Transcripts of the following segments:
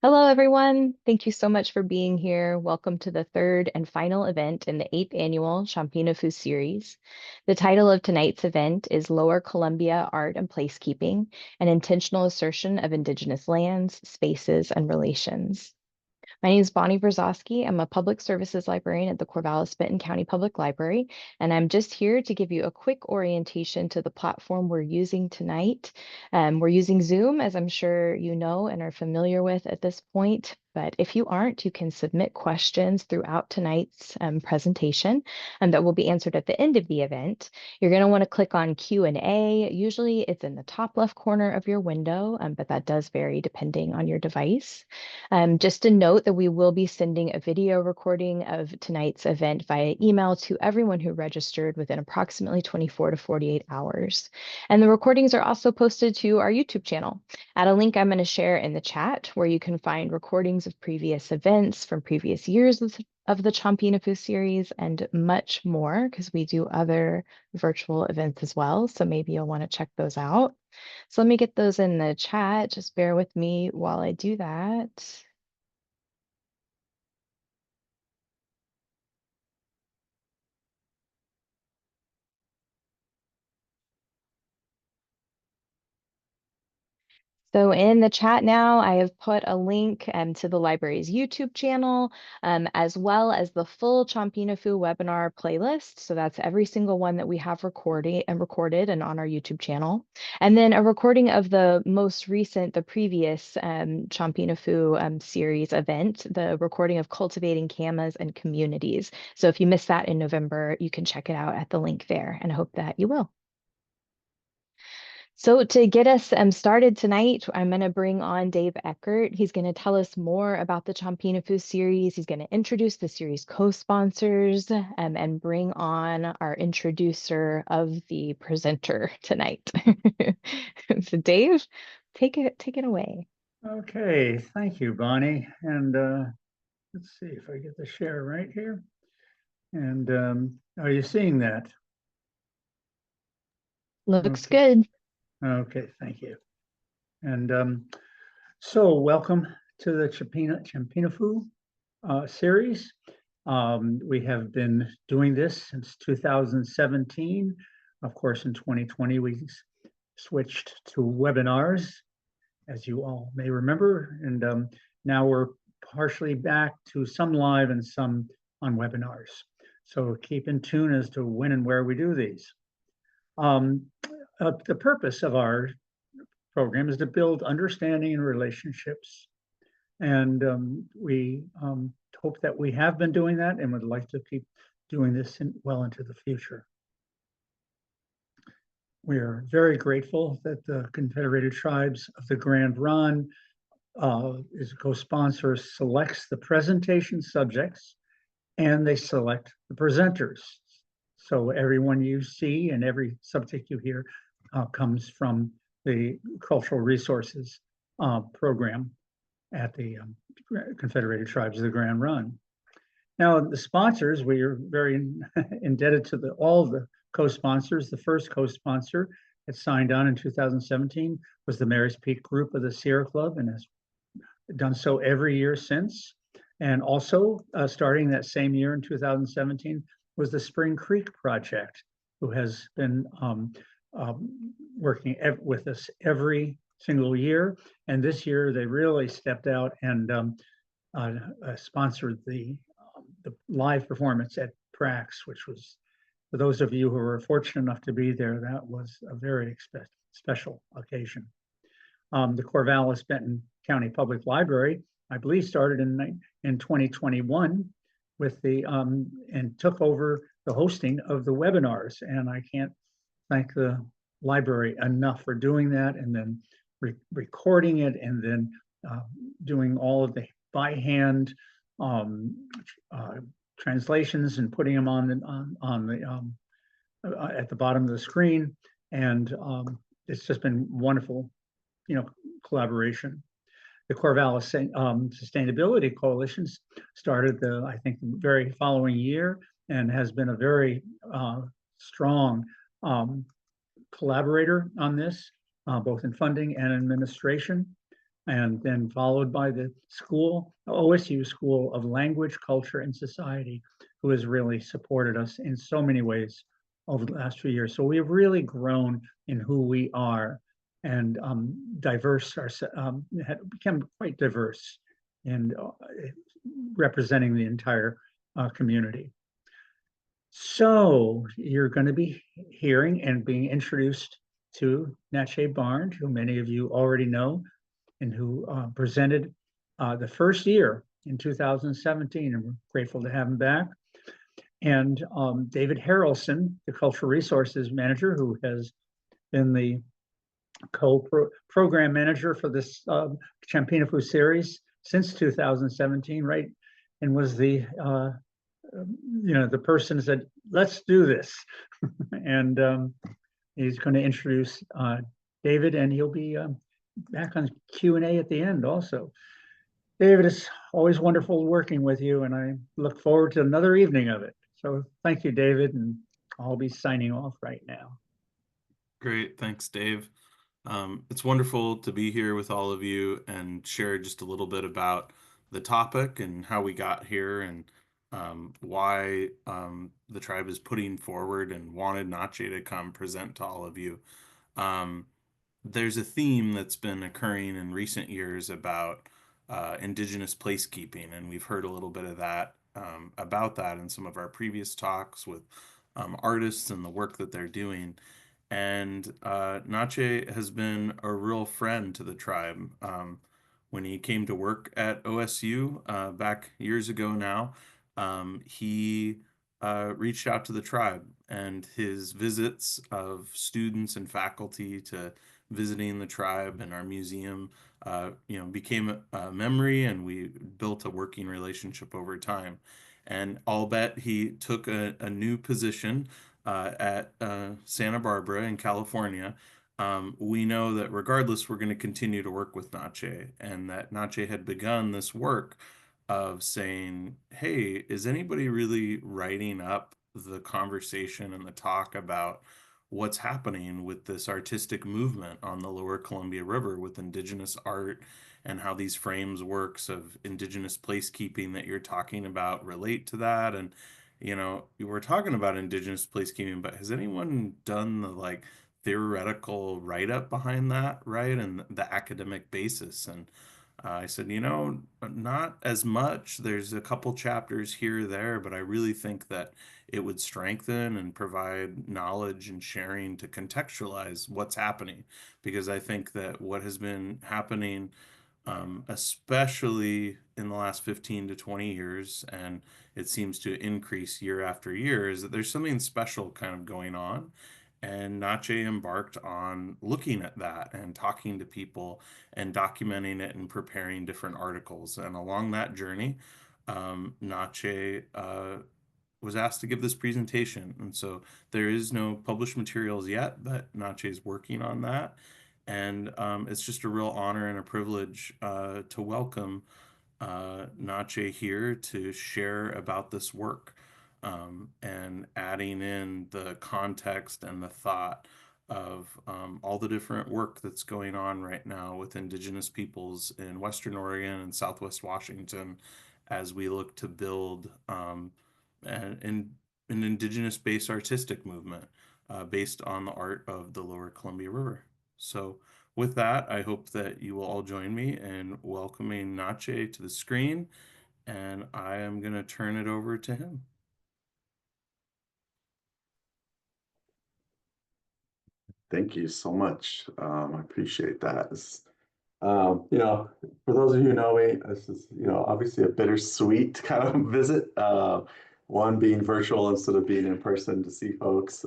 Hello, everyone. Thank you so much for being here. Welcome to the third and final event in the eighth annual Champinefu series. The title of tonight's event is Lower Columbia Art and Placekeeping, an intentional assertion of indigenous lands, spaces, and relations. My name is Bonnie Brzozowski. I'm a public services librarian at the Corvallis-Benton County Public Library, and I'm just here to give you a quick orientation to the platform we're using tonight. We're using Zoom, as I'm sure you know and are familiar with at this point. But if you aren't, you can submit questions throughout tonight's presentation, and that will be answered at the end of the event. You're going to want to click on Q&A. Usually it's in the top left corner of your window, but that does vary depending on your device. Just a note that we will be sending a video recording of tonight's event via email to everyone who registered within approximately 24 to 48 hours. And the recordings are also posted to our YouTube channel at a link I'm going to share in the chat, where you can find recordings of previous events from previous years of the Champinefu series and much more, because we do other virtual events as well. So maybe you'll want to check those out. So let me get those in the chat. Just bear with me while I do that. So in the chat now, I have put a link to the library's YouTube channel, as well as the full Champinefu webinar playlist. So that's every single one that we have recorded and on our YouTube channel. And then a recording of the most recent, the previous Champinefu series event, the recording of cultivating camas and communities. So if you missed that in November, you can check it out at the link there, and I hope that you will. So to get us started tonight, I'm going to bring on Dave Eckert. He's going to tell us more about the Champinefu series. He's going to introduce the series co-sponsors and bring on our introducer of the presenter tonight. So Dave, take it away. Okay, thank you, Bonnie. And let's see if I get the share right here. And are you seeing that? Looks Okay. good. Okay, thank you. And so welcome to the Champinefu series. We have been doing this since 2017. Of course, in 2020, we switched to webinars, as you all may remember. And now we're partially back to some live and some on webinars. So keep in tune as to when and where we do these. The purpose of our program is to build understanding and relationships. And we hope that we have been doing that and would like to keep doing this well into the future. We are very grateful that the Confederated Tribes of the Grand Ronde is a co-sponsor, selects the presentation subjects, and they select the presenters. So everyone you see and every subject you hear comes from the Cultural Resources program at the Confederated Tribes of the Grand Ronde. Now, the sponsors, we are very indebted to all the co-sponsors. The first co-sponsor that signed on in 2017 was the Mary's Peak Group of the Sierra Club, and has done so every year since. And also, starting that same year in 2017, was the Spring Creek Project, who has been working with us every single year. And this year, they really stepped out and sponsored the live performance at Prax, which was, for those of you who were fortunate enough to be there, that was a very special occasion. The Corvallis-Benton County Public Library, I believe, started in 2021 with the and took over the hosting of the webinars. And I can't thank the library enough for doing that, and then recording it, and then doing all of the by hand translations and putting them on the at the bottom of the screen. And it's just been wonderful, collaboration. The Corvallis Sustainability Coalition started I think, the very following year, and has been a very strong collaborator on this, both in funding and administration. and then followed by the OSU School of Language, Culture, and Society, who has really supported us in so many ways over the last few years. So we have really grown in who we are and had become quite diverse in representing the entire community. So you're going to be hearing and being introduced to Natchee Barnes, who many of you already know, and who presented the first year in 2017, and we're grateful to have him back. And David Harrelson, the Cultural Resources Manager, who has been the co-program manager for this Champinefu series since 2017, right? And was the the person said, let's do this. And he's going to introduce David, and he'll be back on Q&A at the end also. David, it's always wonderful working with you, and I look forward to another evening of it. So thank you, David, and I'll be signing off right now. Great. Thanks, Dave. It's wonderful to be here with all of you and share just a little bit about the topic and how we got here and why the tribe is putting forward and wanted Natchee to come present to all of you. There's a theme that's been occurring in recent years about indigenous placekeeping, and we've heard a little bit of that about that in some of our previous talks with artists and the work that they're doing. And Natchee has been a real friend to the tribe. When he came to work at OSU back years ago now, he reached out to the tribe, and his visits of students and faculty to visiting the tribe and our museum, became a memory, and we built a working relationship over time. And I'll bet he took a new position at Santa Barbara in California. We know that regardless, we're going to continue to work with Natchee, and that Natchee had begun this work of saying, hey, is anybody really writing up the conversation and the talk about what's happening with this artistic movement on the lower Columbia River with indigenous art and how these frameworks of indigenous placekeeping that you're talking about relate to that? And we're talking about indigenous placekeeping, but has anyone done the theoretical write-up behind that, right? And the academic basis? And I said, not as much. There's a couple chapters here or there, but I really think that it would strengthen and provide knowledge and sharing to contextualize what's happening. Because I think that what has been happening, especially in the last 15 to 20 years, and it seems to increase year after year, is that there's something special kind of going on. And Natchee embarked on looking at that and talking to people and documenting it and preparing different articles. And along that journey, Natchee was asked to give this presentation. And so there is no published materials yet, but Natchee is working on that. And it's just a real honor and a privilege to welcome Natchee here to share about this work, and adding in the context and the thought of all the different work that's going on right now with Indigenous peoples in Western Oregon and Southwest Washington as we look to build an Indigenous-based artistic movement based on the art of the Lower Columbia River. So with that, I hope that you will all join me in welcoming Natchee to the screen, and I am going to turn it over to him. Thank you so much. I appreciate that. For those of you who know me, this is, obviously a bittersweet kind of visit. One being virtual instead of being in person to see folks.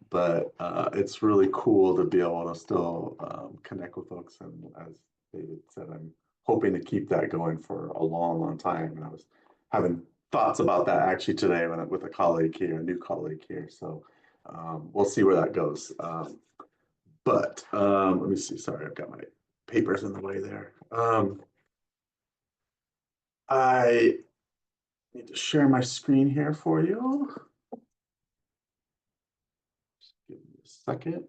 But it's really cool to be able to still connect with folks. And as David said, I'm hoping to keep that going for a long, long time. And I was having thoughts about that actually today with a colleague here, a new colleague here. So we'll see where that goes. But let me see. Sorry, I've got my papers in the way there. I need to share my screen here for you. Just give me a second.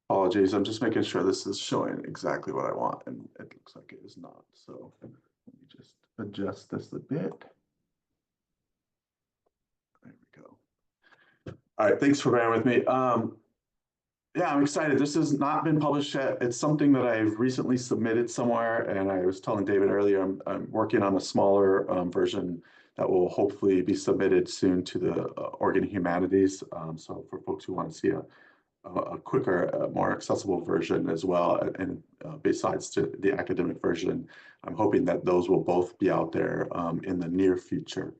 Apologies, I'm just making sure this is showing exactly what I want, and it looks like it is not. So let me just adjust this a bit. There we go. All right, thanks for bearing with me. Yeah, I'm excited. This has not been published yet. It's something that I've recently submitted somewhere, and I was telling David earlier, I'm working on a smaller version that will hopefully be submitted soon to the Oregon Humanities. So for folks who want to see a quicker, more accessible version as well, and besides to the academic version, I'm hoping that those will both be out there in the near future.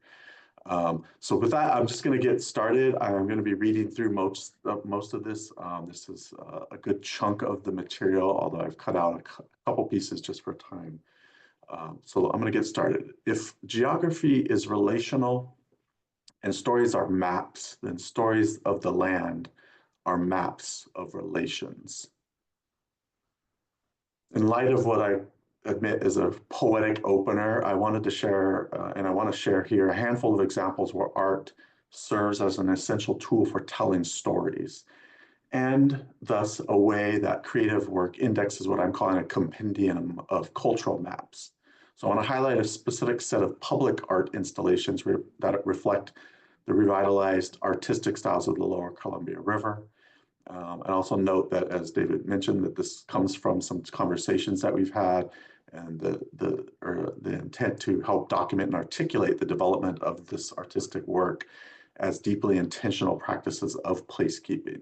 So with that, I'm just going to get started. I'm going to be reading through most of this. This is a good chunk of the material, although I've cut out a couple pieces just for time. So I'm going to get started. If geography is relational and stories are maps, then stories of the land are maps of relations. In light of what I admit is a poetic opener, I wanted to share, and I want to share here, a handful of examples where art serves as an essential tool for telling stories, and thus a way that creative work indexes what I'm calling a compendium of cultural maps. So I want to highlight a specific set of public art installations that reflect the revitalized artistic styles of the Lower Columbia River. And also note that, as David mentioned, that this comes from some conversations that we've had, and the intent to help document and articulate the development of this artistic work as deeply intentional practices of placekeeping.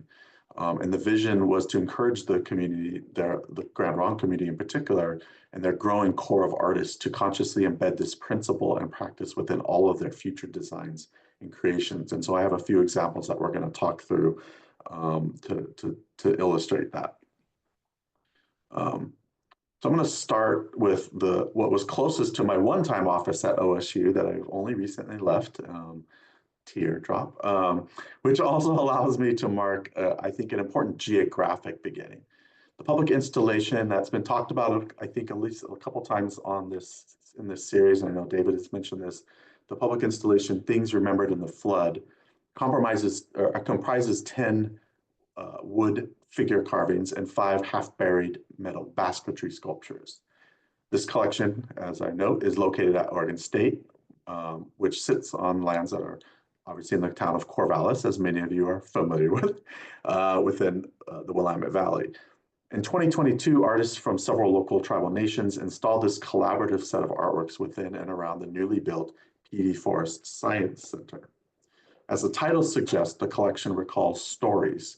And the vision was to encourage the community, the Grand Ronde community in particular, and their growing core of artists to consciously embed this principle and practice within all of their future designs and creations. And so I have a few examples that we're going to talk through to illustrate that. So I'm going to start with what was closest to my one-time office at OSU that I've only recently left, teardrop, which also allows me to mark, I think, an important geographic beginning. The public installation that's been talked about, I think, at least a couple times in this series, and I know David has mentioned this, the public installation, Things Remembered in the Flood, comprises 10 wood figure carvings and 5 half-buried metal basketry sculptures. This collection, as I note, is located at Oregon State, which sits on lands that are obviously in the town of Corvallis, as many of you are familiar with, within the Willamette Valley. In 2022, artists from several local tribal nations installed this collaborative set of artworks within and around the newly built Petey Forest Science Center. As the title suggests, the collection recalls stories.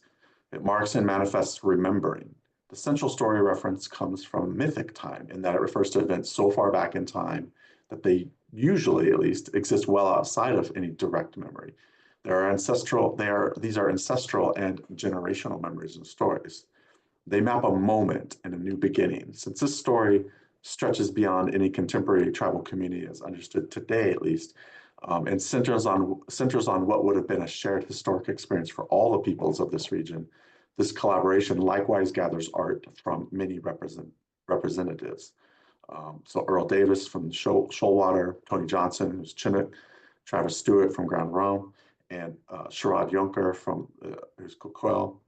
It marks and manifests remembering. The central story reference comes from mythic time, in that it refers to events so far back in time that they usually, at least, exist well outside of any direct memory. These are ancestral and generational memories and stories. They map a moment and a new beginning. Since this story stretches beyond any contemporary tribal community as understood today, at least, and centers on what would have been a shared historic experience for all the peoples of this region, this collaboration likewise gathers art from many representatives. So Earl Davis from Shoalwater, Tony Johnson, who's Chinook, Travis Stewart from Grand Ronde, and Sherrod Yunker from who's Coquel,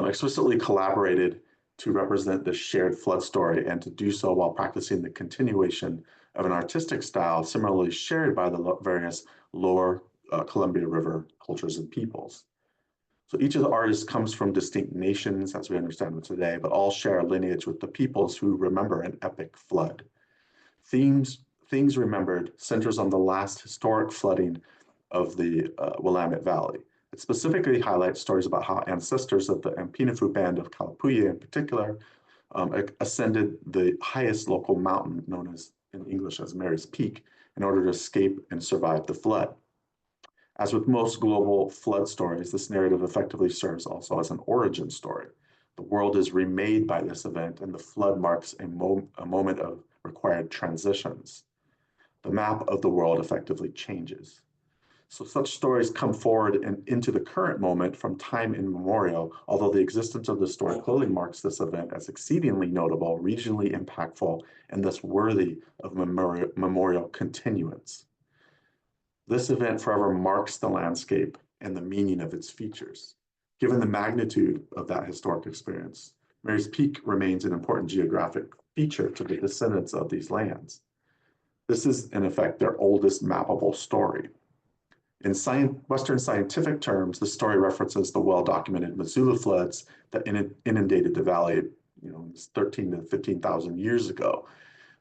explicitly collaborated to represent the shared flood story, and to do so while practicing the continuation of an artistic style similarly shared by the various lower Columbia River cultures and peoples. So each of the artists comes from distinct nations, as we understand them today, but all share a lineage with the peoples who remember an epic flood. Things Remembered centers on the last historic flooding of the Willamette Valley. It specifically highlights stories about how ancestors of the Champinefu band of Kalapuya in particular ascended the highest local mountain, known as in English as Mary's Peak, in order to escape and survive the flood. As with most global flood stories, this narrative effectively serves also as an origin story. The world is remade by this event, and the flood marks a moment of required transitions. The map of the world effectively changes. So such stories come forward and into the current moment from time immemorial, although the existence of the story clearly marks this event as exceedingly notable, regionally impactful, and thus worthy of memorial continuance. This event forever marks the landscape and the meaning of its features. Given the magnitude of that historic experience, Mary's Peak remains an important geographic feature to the descendants of these lands. This is, in effect, their oldest mappable story. In Western scientific terms, the story references the well-documented Missoula floods that inundated the valley, 13 to 15,000 years ago.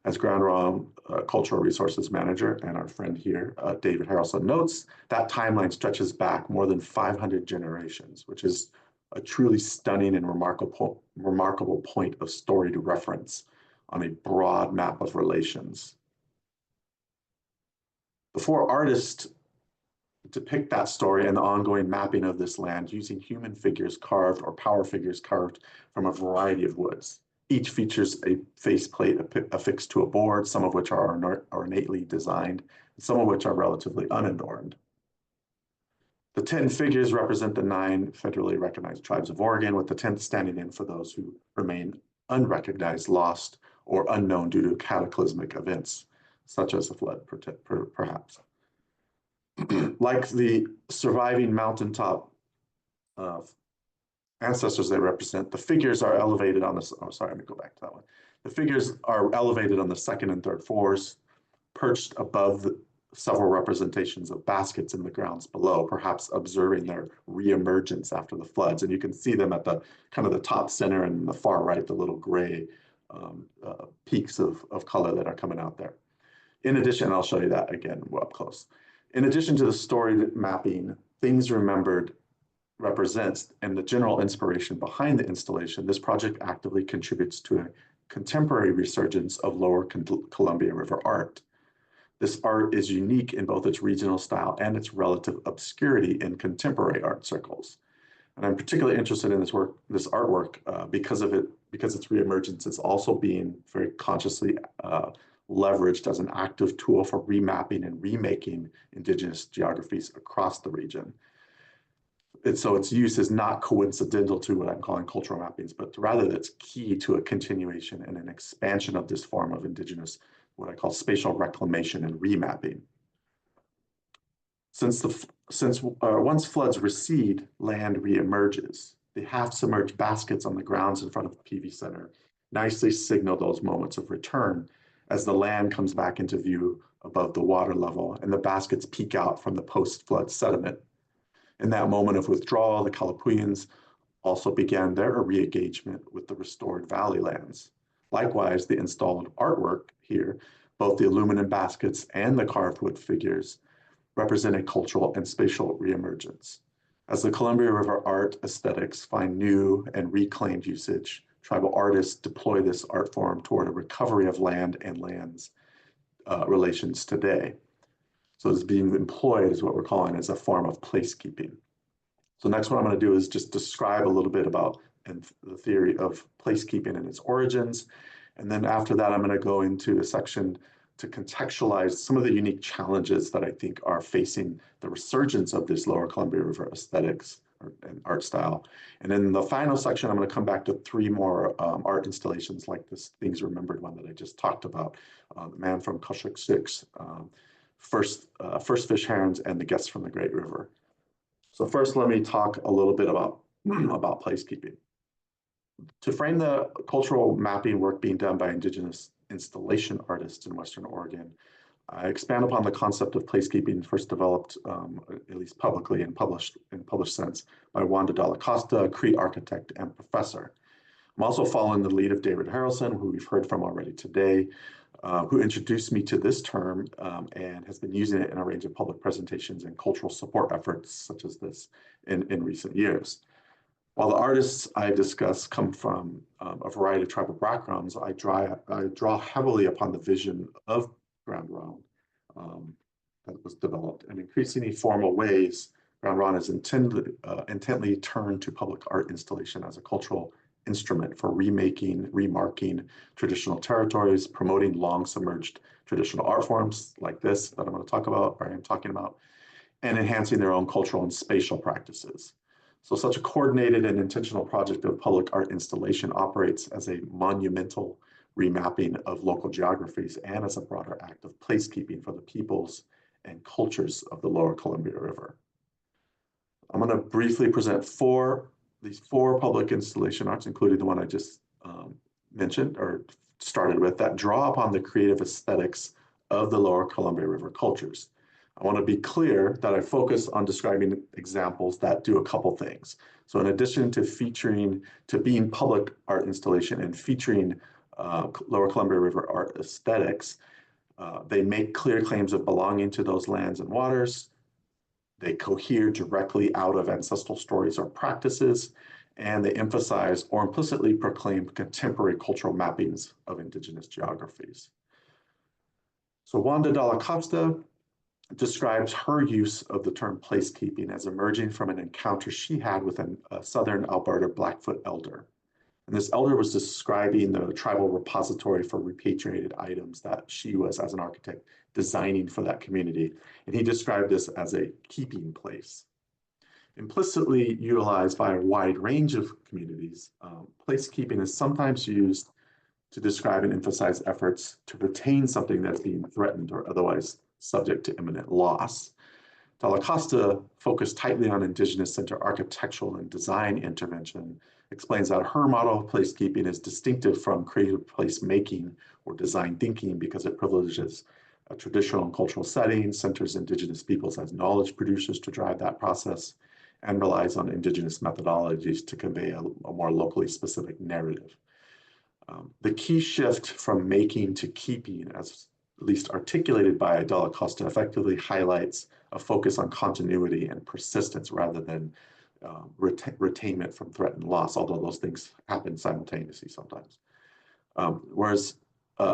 As Grand Ronde Cultural Resources Manager and our friend here, David Harrelson, notes, that timeline stretches back more than 500 generations, which is a truly stunning and remarkable point of story to reference on a broad map of relations. The four artists depict that story and the ongoing mapping of this land using human figures carved or power figures carved from a variety of woods. Each features a faceplate affixed to a board, some of which are ornately designed, and some of which are relatively unadorned. The 10 figures represent the 9 federally recognized tribes of Oregon, with the 10th standing in for those who remain unrecognized, lost, or unknown due to cataclysmic events, such as a flood, perhaps. Like the surviving mountaintop ancestors they represent, the figures are elevated on the, oh, sorry, let me go back to that one. The figures are elevated on the second and third floors, perched above several representations of baskets in the grounds below, perhaps observing their reemergence after the floods. And you can see them at the kind of the top center and in the far right, the little gray peaks of color that are coming out there. In addition, I'll show you that again up close. In addition to the story mapping, Things Remembered represents and the general inspiration behind the installation, this project actively contributes to a contemporary resurgence of Lower Columbia River art. This art is unique in both its regional style and its relative obscurity in contemporary art circles. And I'm particularly interested in this artwork because its reemergence is also being very consciously leveraged as an active tool for remapping and remaking indigenous geographies across the region. And so its use is not coincidental to what I'm calling cultural mappings, but rather that's key to a continuation and an expansion of this form of indigenous, what I call spatial reclamation and remapping. Once floods recede, land reemerges. The half-submerged baskets on the grounds in front of the PV Center nicely signal those moments of return as the land comes back into view above the water level and the baskets peek out from the post-flood sediment. In that moment of withdrawal, the Calapuyans also began their re-engagement with the restored valley lands. Likewise, the installed artwork here, both the aluminum baskets and the carved wood figures, represent a cultural and spatial reemergence. As the Columbia River art aesthetics find new and reclaimed usage, tribal artists deploy this art form toward a recovery of land and lands relations today. So it's being employed as what we're calling as a form of placekeeping. So next what I'm going to do is just describe a little bit about the theory of placekeeping and its origins. And then after that, I'm going to go into a section to contextualize some of the unique challenges that I think are facing the resurgence of this Lower Columbia River aesthetics and art style. And in the final section, I'm going to come back to 3 more art installations like this Things Remembered one that I just talked about, The Man from Kushuk 6, First Fish Herons, and The Guests from the Great River. So first, let me talk a little bit about placekeeping. To frame the cultural mapping work being done by indigenous installation artists in Western Oregon, I expand upon the concept of placekeeping first developed, at least publicly and published in published sense, by Wanda Dalla Costa, a Cree architect and professor. I'm also following the lead of David Harrelson, who we've heard from already today, who introduced me to this term and has been using it in a range of public presentations and cultural support efforts such as this in recent years. While the artists I discuss come from a variety of tribal backgrounds, I draw heavily upon the vision of Grand Ronde that was developed. In increasingly formal ways, Grand Ronde is intently turned to public art installation as a cultural instrument for remaking, remarking traditional territories, promoting long submerged traditional art forms like this that I'm going to talk about, or I am talking about, and enhancing their own cultural and spatial practices. So such a coordinated and intentional project of public art installation operates as a monumental remapping of local geographies and as a broader act of placekeeping for the peoples and cultures of the Lower Columbia River. I'm going to briefly present these four public installation arts, including the one I just mentioned or started with, that draw upon the creative aesthetics of the Lower Columbia River cultures. I want to be clear that I focus on describing examples that do a couple things. So in addition to being public art installation and featuring Lower Columbia River art aesthetics, they make clear claims of belonging to those lands and waters. They cohere directly out of ancestral stories or practices, and they emphasize or implicitly proclaim contemporary cultural mappings of indigenous geographies. So Wanda Dalla Costa describes her use of the term placekeeping as emerging from an encounter she had with a Southern Alberta Blackfoot elder. And this elder was describing the tribal repository for repatriated items that she was, as an architect, designing for that community. And he described this as a keeping place. Implicitly utilized by a wide range of communities, placekeeping is sometimes used to describe and emphasize efforts to retain something that's being threatened or otherwise subject to imminent loss. Dalla Costa focused tightly on indigenous-centered architectural and design intervention, explains that her model of placekeeping is distinctive from creative placemaking or design thinking because it privileges a traditional and cultural setting, centers indigenous peoples as knowledge producers to drive that process, and relies on indigenous methodologies to convey a more locally specific narrative. The key shift from making to keeping, as at least articulated by Dalla Costa, effectively highlights a focus on continuity and persistence rather than retainment from threat and loss, although those things happen simultaneously sometimes. Whereas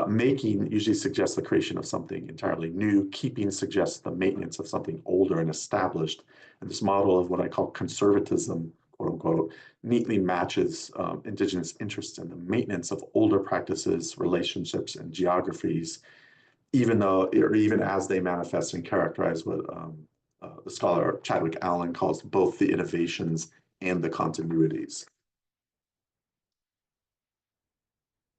making usually suggests the creation of something entirely new, keeping suggests the maintenance of something older and established. And this model of what I call conservatism, quote unquote, neatly matches indigenous interests in the maintenance of older practices, relationships, and geographies, even as they manifest and characterize what the scholar Chadwick Allen calls both the innovations and the continuities.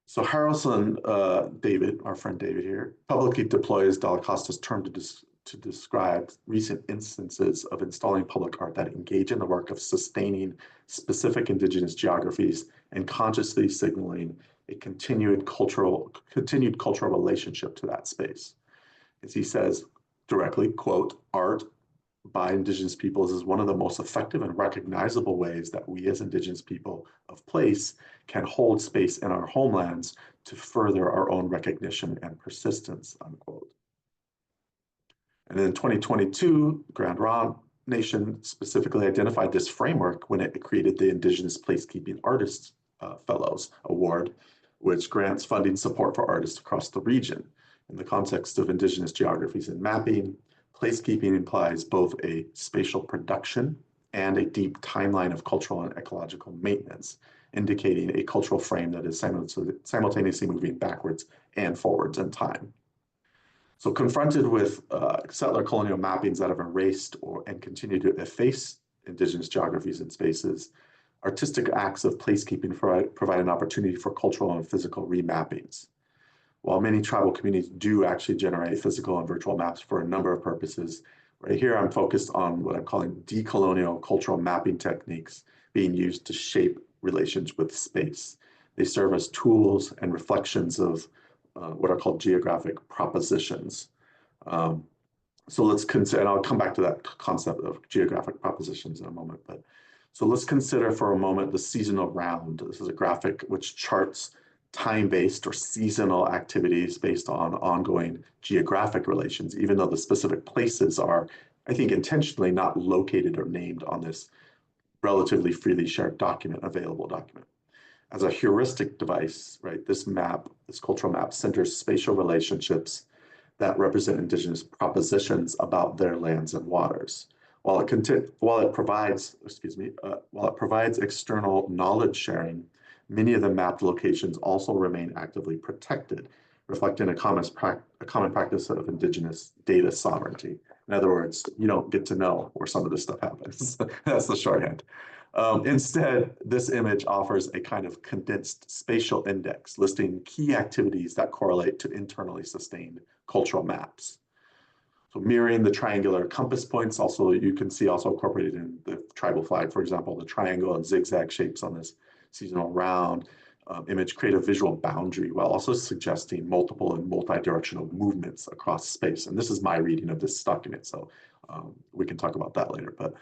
So Harrelson David, our friend David here, publicly deploys Dalla Costa's term to describe recent instances of installing public art that engage in the work of sustaining specific indigenous geographies and consciously signaling a continued cultural relationship to that space. As he says directly, quote, art by indigenous peoples is one of the most effective and recognizable ways that we as indigenous people of place can hold space in our homelands to further our own recognition and persistence, unquote. And in 2022, Grand Ronde Nation specifically identified this framework when it created the Indigenous Placekeeping Artists Fellows Award, which grants funding support for artists across the region. In the context of indigenous geographies and mapping, placekeeping implies both a spatial production and a deep timeline of cultural and ecological maintenance, indicating a cultural frame that is simultaneously moving backwards and forwards in time. So confronted with settler colonial mappings that have erased and continue to efface indigenous geographies and spaces, artistic acts of placekeeping provide an opportunity for cultural and physical remappings. While many tribal communities do actually generate physical and virtual maps for a number of purposes, right here I'm focused on what I'm calling decolonial cultural mapping techniques being used to shape relations with space. They serve as tools and reflections of what are called geographic propositions. So let's consider, and I'll come back to that concept of geographic propositions in a moment, but so let's consider for a moment the seasonal round. This is a graphic which charts time-based or seasonal activities based on ongoing geographic relations, even though the specific places are, I think, intentionally not located or named on this relatively freely shared available document. As a heuristic device, right, this cultural map centers spatial relationships that represent indigenous propositions about their lands and waters. While it provides external knowledge sharing, many of the mapped locations also remain actively protected, reflecting a common practice of indigenous data sovereignty. In other words, you don't get to know where some of this stuff happens. That's the shorthand. Instead, this image offers a kind of condensed spatial index listing key activities that correlate to internally sustained cultural maps. So mirroring the triangular compass points, also you can see also incorporated in the tribal flag, for example, the triangle and zigzag shapes on this seasonal round image create a visual boundary while also suggesting multiple and multi-directional movements across space. And this is my reading of this document, so we can talk about that later. But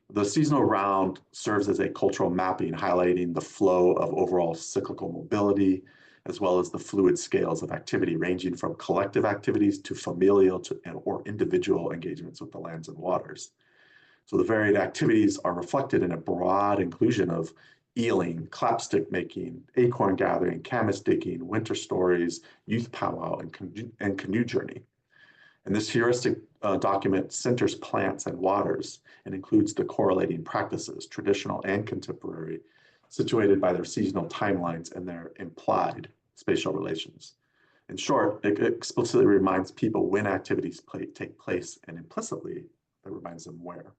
the seasonal round serves as a cultural mapping, highlighting the flow of overall cyclical mobility, as well as the fluid scales of activity ranging from collective activities to familial or individual engagements with the lands and waters. So the varied activities are reflected in a broad inclusion of eeling, clapstick making, acorn gathering, camas digging, winter stories, youth powwow, and canoe journey. And this heuristic document centers plants and waters and includes the correlating practices, traditional and contemporary, situated by their seasonal timelines and their implied spatial relations. In short, it explicitly reminds people when activities take place, and implicitly, it reminds them where.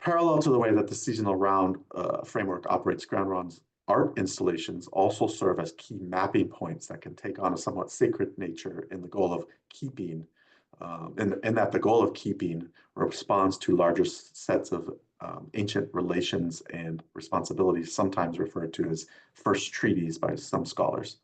Parallel to the way that the seasonal round framework operates, Grand Ronde's art installations also serve as key mapping points that can take on a somewhat sacred nature in the goal of keeping, and that the goal of keeping responds to larger sets of ancient relations and responsibilities, sometimes referred to as first treaties by some scholars.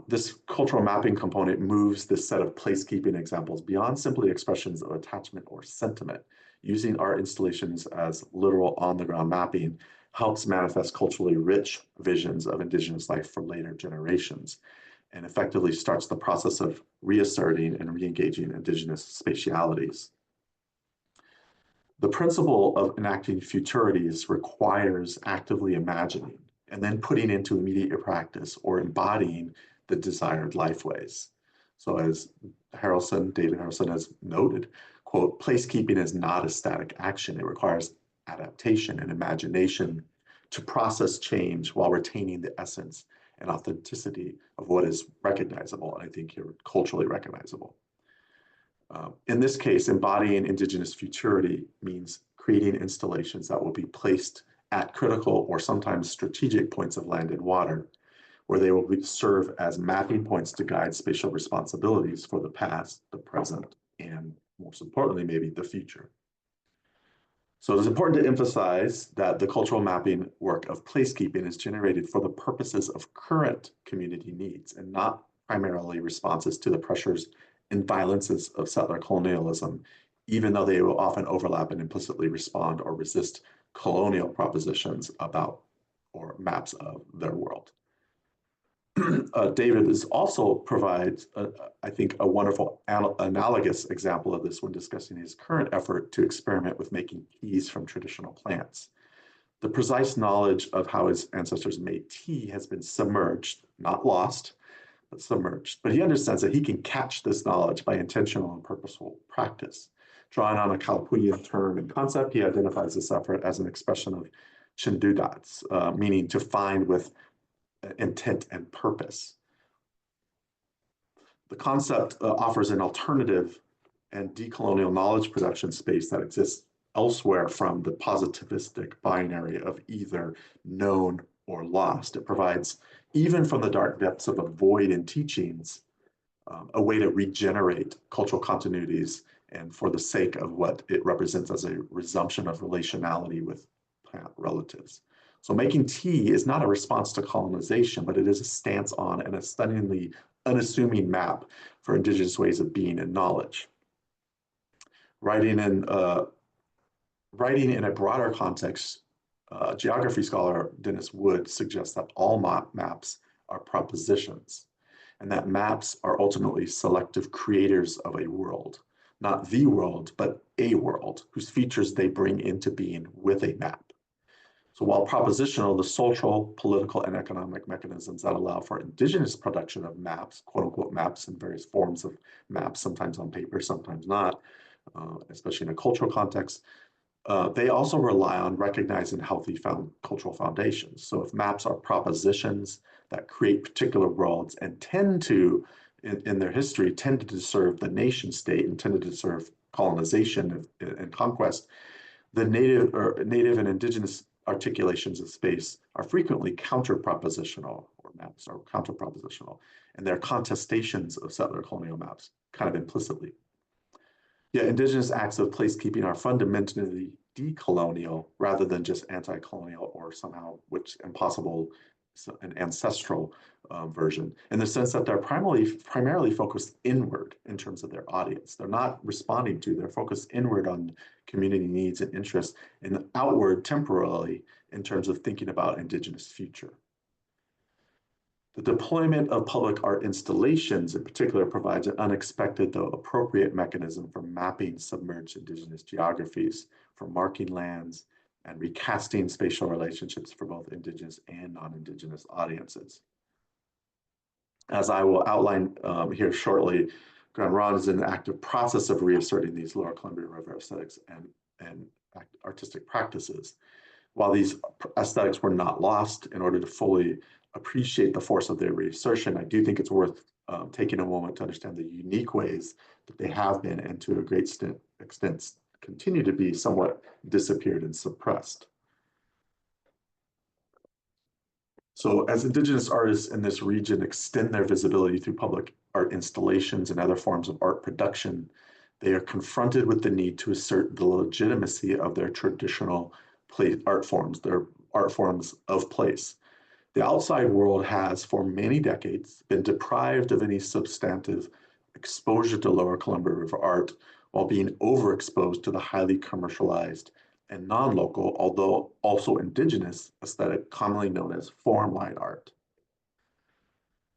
This cultural mapping component moves this set of placekeeping examples beyond simply expressions of attachment or sentiment. Using art installations as literal on-the-ground mapping helps manifest culturally rich visions of indigenous life for later generations, and effectively starts the process of reasserting and re-engaging indigenous spatialities. The principle of enacting futurities requires actively imagining and then putting into immediate practice or embodying the desired lifeways. So as David Harrelson has noted, quote, placekeeping is not a static action. It requires adaptation and imagination to process change while retaining the essence and authenticity of what is recognizable, and I think here culturally recognizable. In this case, embodying indigenous futurity means creating installations that will be placed at critical or sometimes strategic points of land and water, where they will serve as mapping points to guide spatial responsibilities for the past, the present, and most importantly, maybe the future. So it is important to emphasize that the cultural mapping work of placekeeping is generated for the purposes of current community needs and not primarily responses to the pressures and violences of settler colonialism, even though they will often overlap and implicitly respond or resist colonial propositions about or maps of their world. David also provides, I think, a wonderful analogous example of this when discussing his current effort to experiment with making teas from traditional plants. The precise knowledge of how his ancestors made tea has been submerged, not lost, but submerged. But he understands that he can catch this knowledge by intentional and purposeful practice. Drawing on a Kalapuyan term and concept, he identifies this effort as an expression of chindudats, meaning to find with intent and purpose. The concept offers an alternative and decolonial knowledge production space that exists elsewhere from the positivistic binary of either known or lost. It provides, even from the dark depths of a void in teachings, a way to regenerate cultural continuities and for the sake of what it represents as a resumption of relationality with plant relatives. So making tea is not a response to colonization, but it is a stance on and a stunningly unassuming map for indigenous ways of being and knowledge. Writing in a broader context, geography scholar Dennis Wood suggests that all maps are propositions, and that maps are ultimately selective creators of a world, not the world, but a world whose features they bring into being with a map. So while propositional, the social, political, and economic mechanisms that allow for indigenous production of maps, quote unquote maps in various forms of maps, sometimes on paper, sometimes not, especially in a cultural context, they also rely on recognizing healthy cultural foundations. So if maps are propositions that create particular worlds and tend to, in their history, tended to serve the nation state and tended to serve colonization and conquest, the native and indigenous articulations of space are frequently counter-propositional, or maps are counter-propositional, and they're contestations of settler colonial maps, kind of implicitly. Yeah, indigenous acts of placekeeping are fundamentally decolonial rather than just anti-colonial or somehow which impossible an ancestral version in the sense that they're primarily focused inward in terms of their audience. They're not responding to, they're focused inward on community needs and interests and outward temporarily in terms of thinking about indigenous future. The deployment of public art installations in particular provides an unexpected though appropriate mechanism for mapping submerged indigenous geographies, for marking lands, and recasting spatial relationships for both indigenous and non-indigenous audiences. As I will outline here shortly, Grand Ronde is in the active process of reasserting these Lower Columbia River aesthetics and artistic practices. While these aesthetics were not lost, in order to fully appreciate the force of their reassertion, I do think it's worth taking a moment to understand the unique ways that they have been and to a great extent continue to be somewhat disappeared and suppressed. So as indigenous artists in this region extend their visibility through public art installations and other forms of art production, they are confronted with the need to assert the legitimacy of their traditional art forms, their art forms of place. The outside world has, for many decades, been deprived of any substantive exposure to Lower Columbia River art while being overexposed to the highly commercialized and non-local, although also indigenous aesthetic, commonly known as form line art.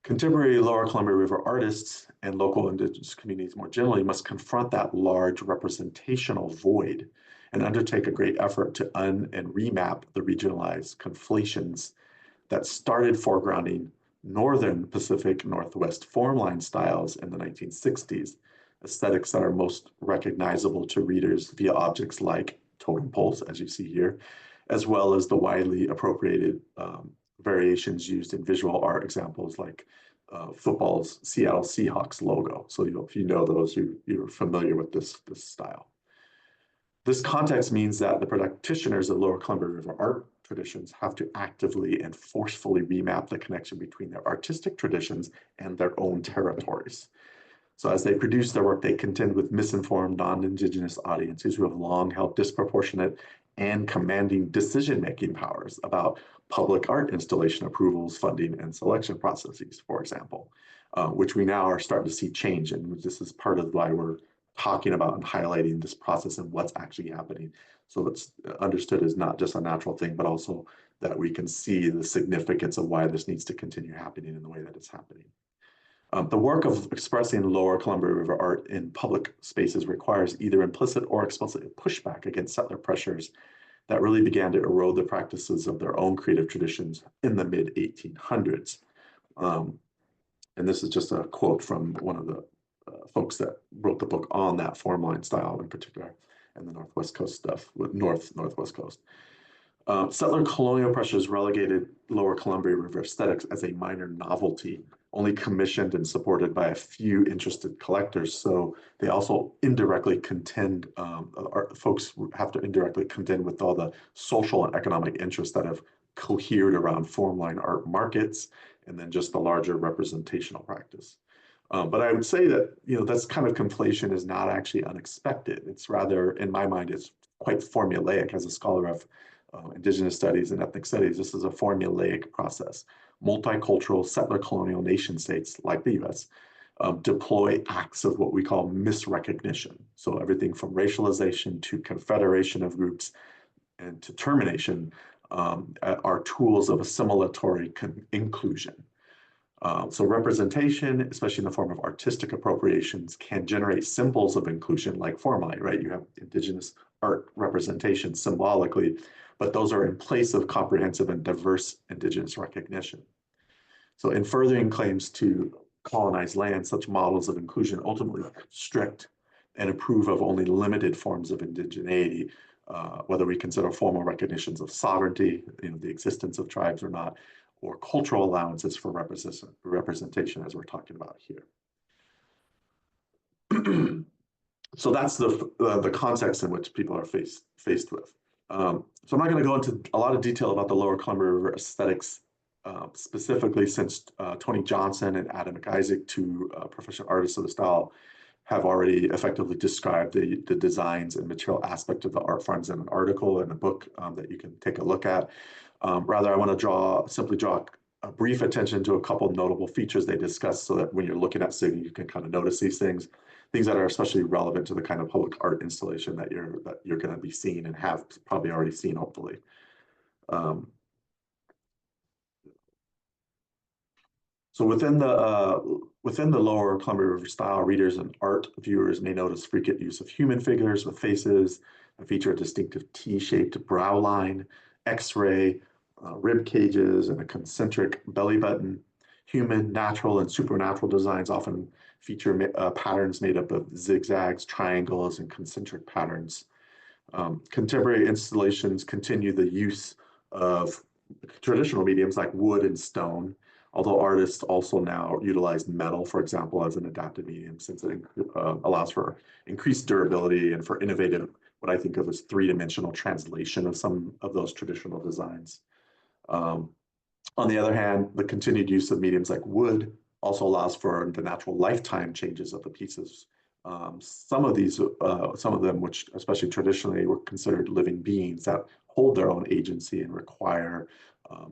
Contemporary Lower Columbia River artists and local indigenous communities more generally must confront that large representational void and undertake a great effort to and remap the regionalized conflations that started foregrounding Northern Pacific Northwest formline styles in the 1960s, aesthetics that are most recognizable to readers via objects like totem poles, as you see here, as well as the widely appropriated variations used in visual art examples like football's Seattle Seahawks logo. So if you know those, you're familiar with this style. This context means that the practitioners of Lower Columbia River art traditions have to actively and forcefully remap the connection between their artistic traditions and their own territories. So as they produce their work, they contend with misinformed non-indigenous audiences who have long held disproportionate and commanding decision-making powers about public art installation approvals, funding, and selection processes, for example, which we now are starting to see change. And this is part of why we're talking about and highlighting this process and what's actually happening. So it's understood as not just a natural thing, but also that we can see the significance of why this needs to continue happening in the way that it's happening. The work of expressing Lower Columbia River art in public spaces requires either implicit or explicit pushback against settler pressures that really began to erode the practices of their own creative traditions in the mid-1800s. And this is just a quote from one of the folks that wrote the book on that formline style in particular, and the Northwest Coast stuff, with Northwest Coast. Settler colonial pressures relegated Lower Columbia River aesthetics as a minor novelty, only commissioned and supported by a few interested collectors. So they also indirectly contend, folks have to indirectly contend with all the social and economic interests that have cohered around formline art markets, and then just the larger representational practice. But I would say that, that's kind of conflation is not actually unexpected. It's rather, in my mind, it's quite formulaic. As a scholar of indigenous studies and ethnic studies, this is a formulaic process. Multicultural settler colonial nation states like the US deploy acts of what we call misrecognition. So everything from racialization to confederation of groups and to termination are tools of assimilatory inclusion. So representation, especially in the form of artistic appropriations, can generate symbols of inclusion like formally, right? You have indigenous art representation symbolically, but those are in place of comprehensive and diverse indigenous recognition. So in furthering claims to colonize land, such models of inclusion ultimately restrict and approve of only limited forms of indigeneity, whether we consider formal recognitions of sovereignty, the existence of tribes or not, or cultural allowances for representation, as we're talking about here. So that's the context in which people are faced with. So I'm not going to go into a lot of detail about the Lower Columbia River aesthetics, specifically since Tony Johnson and Adam McIsaac, two professional artists of the style, have already effectively described the designs and material aspect of the art forms in an article and a book that you can take a look at. Rather, I want to simply draw a brief attention to a couple of notable features they discuss so that when you're looking at Sydney, you can kind of notice these things that are especially relevant to the kind of public art installation that you're going to be seeing and have probably already seen, hopefully. So within the lower Columbia River style, readers and art viewers may notice frequent use of human figures with faces that feature a distinctive T-shaped brow line, X-ray, rib cages, and a concentric belly button. Human, natural, and supernatural designs often feature patterns made up of zigzags, triangles, and concentric patterns. Contemporary installations continue the use of traditional mediums like wood and stone, although artists also now utilize metal, for example, as an adaptive medium, since it allows for increased durability and for innovative, what I think of as three-dimensional translation of some of those traditional designs. On the other hand, the continued use of mediums like wood also allows for the natural lifetime changes of the pieces. Some of them, which especially traditionally were considered living beings that hold their own agency and require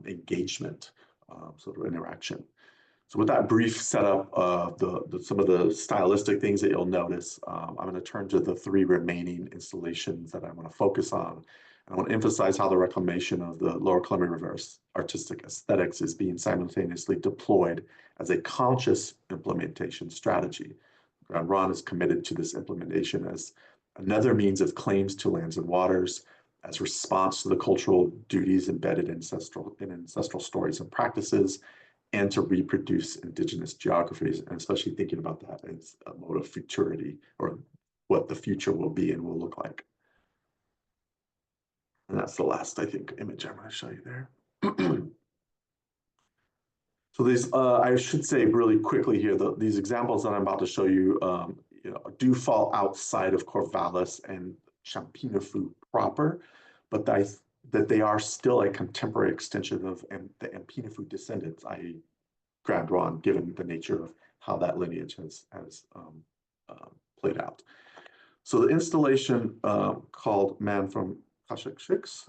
engagement, sort of interaction. So with that brief setup of some of the stylistic things that you'll notice, I'm going to turn to the three remaining installations that I want to focus on. I want to emphasize how the reclamation of the Lower Columbia River's artistic aesthetics is being simultaneously deployed as a conscious implementation strategy. Grand Ronde is committed to this implementation as another means of claims to lands and waters, as response to the cultural duties embedded in ancestral stories and practices, and to reproduce indigenous geographies, and especially thinking about that as a mode of futurity, or what the future will be and will look like. And that's the last, I think, image I'm going to show you there. So these, I should say really quickly here, these examples that I'm about to show you, do fall outside of Corvallis and Champinefu proper, but that they are still a contemporary extension of the Champinefu descendants, i.e. Grand Ronde, given the nature of how that lineage has played out. So the installation called Man from Kashikshiks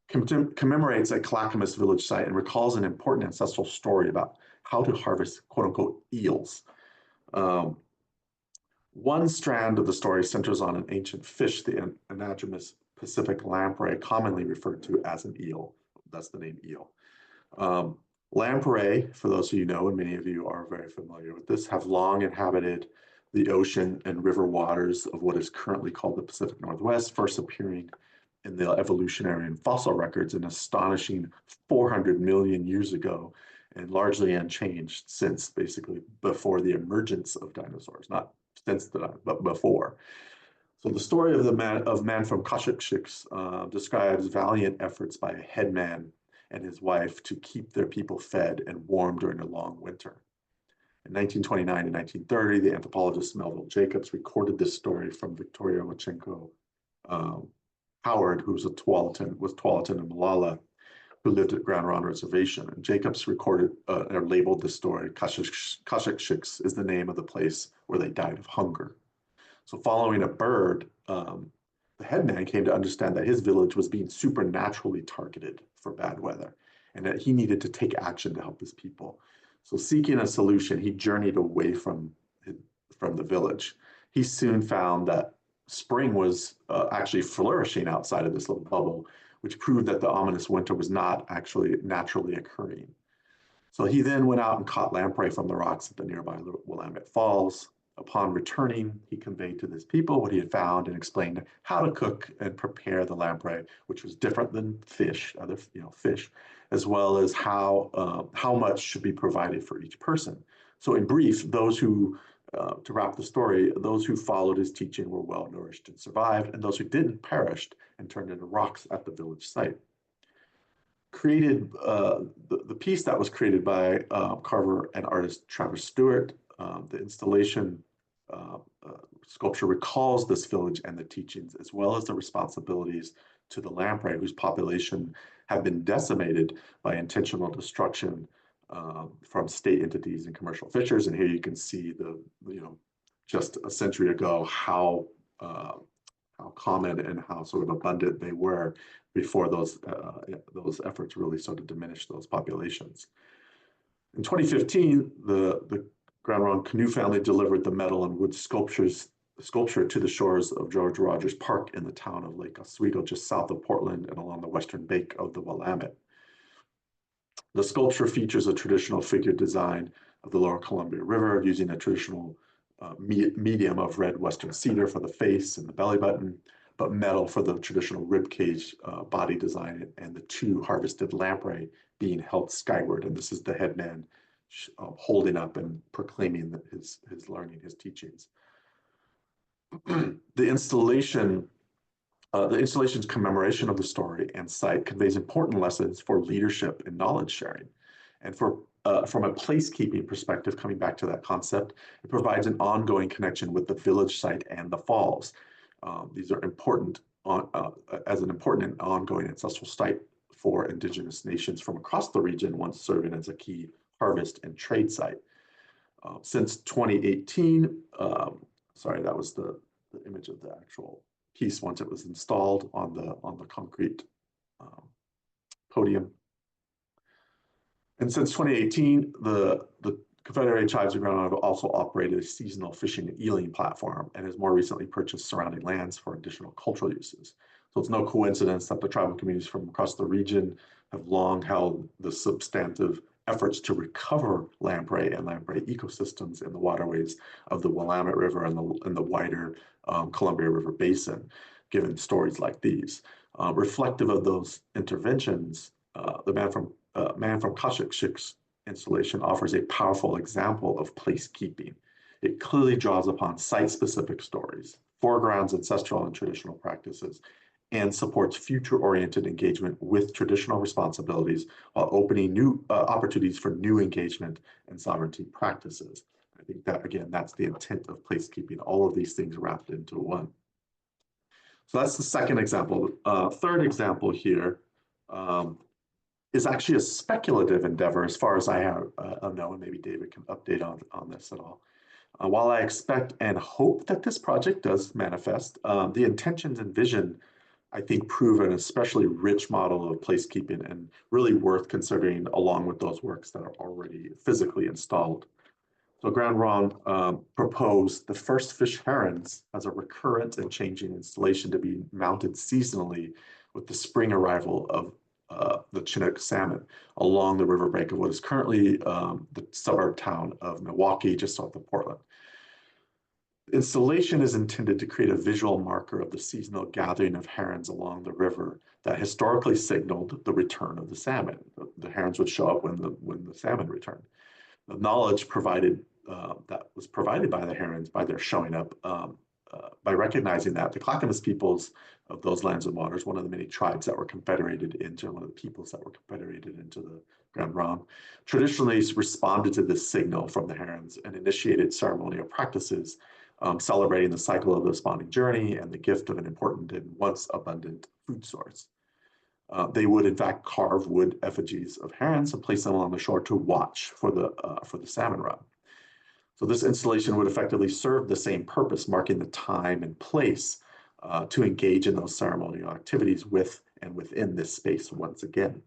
commemorates a Clackamas village site and recalls an important ancestral story about how to harvest quote unquote eels. One strand of the story centers on an ancient fish, the anadromous Pacific lamprey, commonly referred to as an eel. That's the name eel. Lamprey, for those of you know, and many of you are very familiar with this, have long inhabited the ocean and river waters of what is currently called the Pacific Northwest, first appearing in the evolutionary and fossil records an astonishing 400 million years ago, and largely unchanged since basically before the emergence of dinosaurs, not since but before. So the story of Man from Kashikshiks describes valiant efforts by a headman and his wife to keep their people fed and warm during a long winter. In 1929 and 1930, the anthropologist Melville Jacobs recorded this story from Victoria Wachenko Howard, who was Tualatin and Malala, who lived at Grand Ronde Reservation. And Jacobs recorded or labeled the story, Kashikshiks is the name of the place where they died of hunger. So following a bird, the headman came to understand that his village was being supernaturally targeted for bad weather, and that he needed to take action to help his people. So seeking a solution, he journeyed away from the village. He soon found that spring was actually flourishing outside of this little bubble, which proved that the ominous winter was not actually naturally occurring. So he then went out and caught lamprey from the rocks at the nearby Willamette Falls. Upon returning, he conveyed to his people what he had found and explained how to cook and prepare the lamprey, which was different than fish, fish, as well as how much should be provided for each person. So in brief, those who, to wrap the story, those who followed his teaching were well nourished and survived, and those who didn't perished and turned into rocks at the village site. The piece that was created by carver and artist Travis Stewart, the installation sculpture recalls this village and the teachings, as well as the responsibilities to the lamprey, whose population have been decimated by intentional destruction from state entities and commercial fishers. And here you can see the just a century ago how common and how sort of abundant they were before those efforts really started to diminish those populations. In 2015, the Grand Ronde canoe family delivered the metal and wood sculpture to the shores of George Rogers Park in the town of Lake Oswego, just south of Portland and along the western bank of the Willamette. The sculpture features a traditional figure design of the lower Columbia River using a traditional medium of red western cedar for the face and the belly button, but metal for the traditional rib cage body design, and the two harvested lamprey being held skyward. And this is the headman holding up and proclaiming that his learning, his teachings. The installation's commemoration of the story and site conveys important lessons for leadership and knowledge sharing. And from a placekeeping perspective, coming back to that concept, it provides an ongoing connection with the village site and the falls. These are important as an important and ongoing ancestral site for indigenous nations from across the region, once serving as a key harvest and trade site. Since 2018, sorry, that was the image of the actual piece once it was installed on the concrete podium. And since 2018, the Confederated Tribes of Grand Ronde have also operated a seasonal fishing and eeling platform and has more recently purchased surrounding lands for additional cultural uses. So it's no coincidence that the tribal communities from across the region have long held the substantive efforts to recover lamprey and lamprey ecosystems in the waterways of the Willamette River and the wider Columbia River Basin, given stories like these. Reflective of those interventions, the Man from Kashikshik's installation offers a powerful example of placekeeping. It clearly draws upon site-specific stories, foregrounds ancestral and traditional practices, and supports future-oriented engagement with traditional responsibilities while opening new opportunities for new engagement and sovereignty practices. I think that, again, that's the intent of placekeeping, all of these things wrapped into one. So that's the second example. Third example here is actually a speculative endeavor as far as I know, and maybe David can update on this at all. While I expect and hope that this project does manifest, the intentions and vision, I think, prove an especially rich model of placekeeping and really worth considering along with those works that are already physically installed. So Grand Ronde proposed the first fish herons as a recurrent and changing installation to be mounted seasonally with the spring arrival of the Chinook salmon along the riverbank of what is currently the suburb town of Milwaukee, just south of Portland. The installation is intended to create a visual marker of the seasonal gathering of herons along the river that historically signaled the return of the salmon. The herons would show up when the salmon returned. The knowledge that was provided by the herons by their showing up, by recognizing that the Clackamas peoples of those lands and waters, one of the many tribes that were confederated into, one of the peoples that were confederated into the Grand Ronde, traditionally responded to this signal from the herons and initiated ceremonial practices celebrating the cycle of the spawning journey and the gift of an important and once abundant food source. They would in fact carve wood effigies of herons and place them along the shore to watch for the salmon run. So this installation would effectively serve the same purpose, marking the time and place to engage in those ceremonial activities with and within this space once again.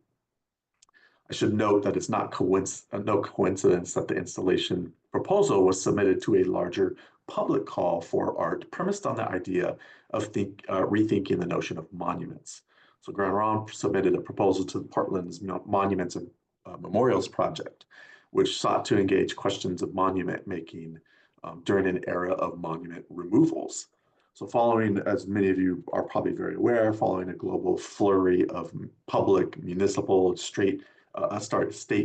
I should note that it's not no coincidence that the installation proposal was submitted to a larger public call for art premised on the idea of rethinking the notion of monuments. So Grand Ronde submitted a proposal to Portland's Monuments and Memorials Project, which sought to engage questions of monument making during an era of monument removals. So following, as many of you are probably very aware, following a global flurry of public, municipal, state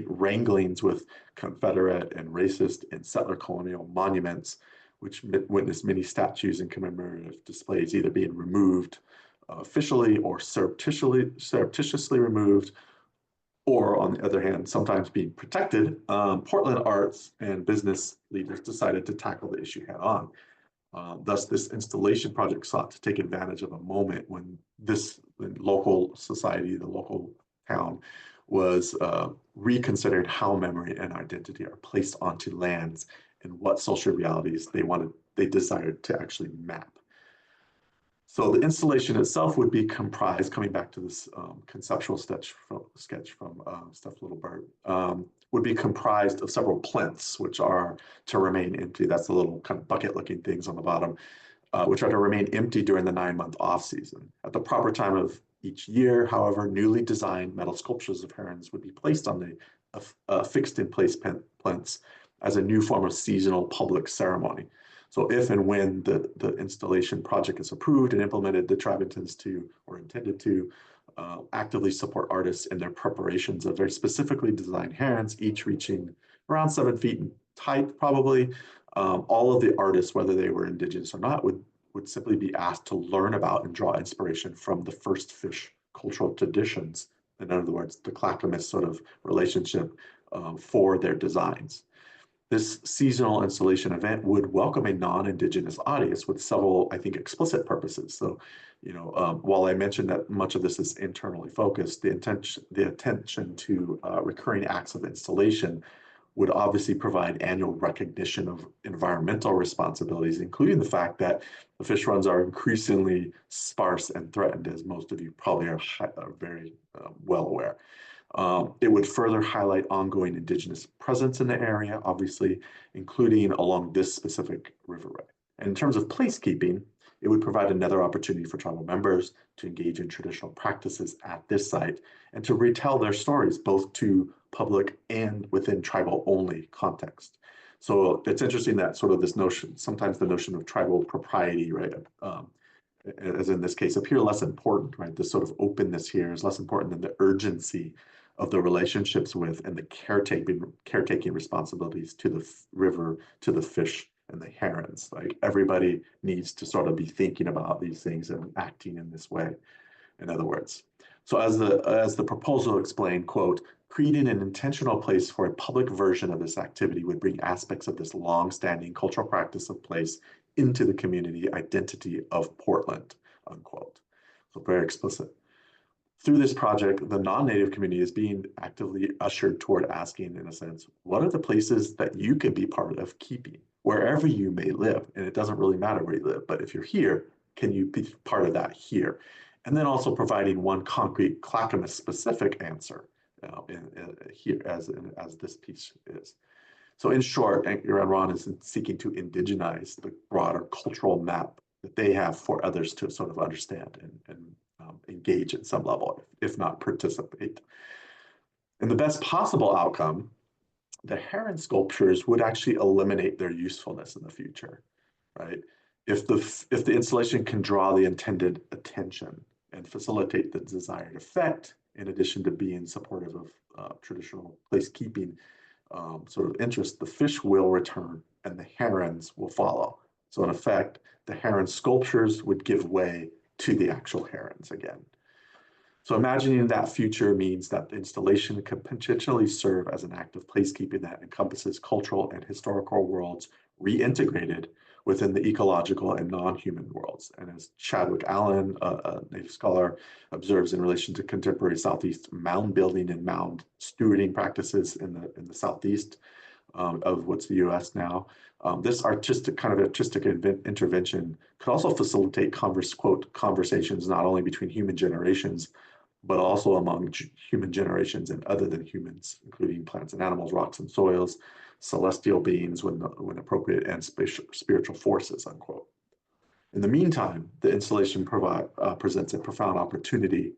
wranglings with Confederate and racist and settler colonial monuments, which witnessed many statues and commemorative displays either being removed officially or surreptitiously removed, or on the other hand, sometimes being protected, Portland arts and business leaders decided to tackle the issue head on. Thus, this installation project sought to take advantage of a moment when the local society, the local town, was reconsidering how memory and identity are placed onto lands and what social realities they wanted they desired to actually map. So the installation itself would be comprised, coming back to this conceptual sketch from Steph Littlebird, would be comprised of several plinths, which are to remain empty. That's the little kind of bucket-looking things on the bottom, which are to remain empty during the 9-month off-season. At the proper time of each year, however, newly designed metal sculptures of herons would be placed on the fixed-in-place plinths as a new form of seasonal public ceremony. So if and when the installation project is approved and implemented, the tribe intends to, or intended to, actively support artists in their preparations of very specifically designed herons, each reaching around 7 feet in height, probably. All of the artists, whether they were indigenous or not, would simply be asked to learn about and draw inspiration from the first fish cultural traditions. In other words, the clackamas sort of relationship for their designs. This seasonal installation event would welcome a non-indigenous audience with several, I think, explicit purposes. So, while I mentioned that much of this is internally focused, the attention to recurring acts of installation would obviously provide annual recognition of environmental responsibilities, including the fact that the fish runs are increasingly sparse and threatened, as most of you probably are very well aware. It would further highlight ongoing indigenous presence in the area, obviously, including along this specific riverway. And in terms of placekeeping, it would provide another opportunity for tribal members to engage in traditional practices at this site and to retell their stories, both to public and within tribal-only context. So it's interesting that sort of this notion, sometimes the notion of tribal propriety, right, as in this case, appear less important, right? This sort of openness here is less important than the urgency of the relationships with and the caretaking responsibilities to the river, to the fish and the herons. Like everybody needs to sort of be thinking about these things and acting in this way, in other words. So as the proposal explained, quote, creating an intentional place for a public version of this activity would bring aspects of this long-standing cultural practice of place into the community identity of Portland, unquote. So very explicit. Through this project, the non-native community is being actively ushered toward asking, in a sense, what are the places that you can be part of keeping, wherever you may live? And it doesn't really matter where you live, but if you're here, can you be part of that here? And then also providing one concrete clackamas-specific answer here, as this piece is. So in short, Grand Ronde is seeking to indigenize the broader cultural map that they have for others to sort of understand and engage at some level, if not participate. And the best possible outcome, the heron sculptures would actually eliminate their usefulness in the future, right? If the installation can draw the intended attention and facilitate the desired effect, in addition to being supportive of traditional placekeeping sort of interest, the fish will return and the herons will follow. So in effect, the heron sculptures would give way to the actual herons again. So imagining that future means that the installation could potentially serve as an act of placekeeping that encompasses cultural and historical worlds reintegrated within the ecological and non-human worlds. And as Chadwick Allen, a native scholar, observes in relation to contemporary Southeast mound building and mound stewarding practices in the Southeast of what's the US now, this artistic intervention could also facilitate conversations not only between human generations, but also among human generations and other than humans, including plants and animals, rocks and soils, celestial beings when appropriate, and spiritual forces, unquote. In the meantime, the installation presents a profound opportunity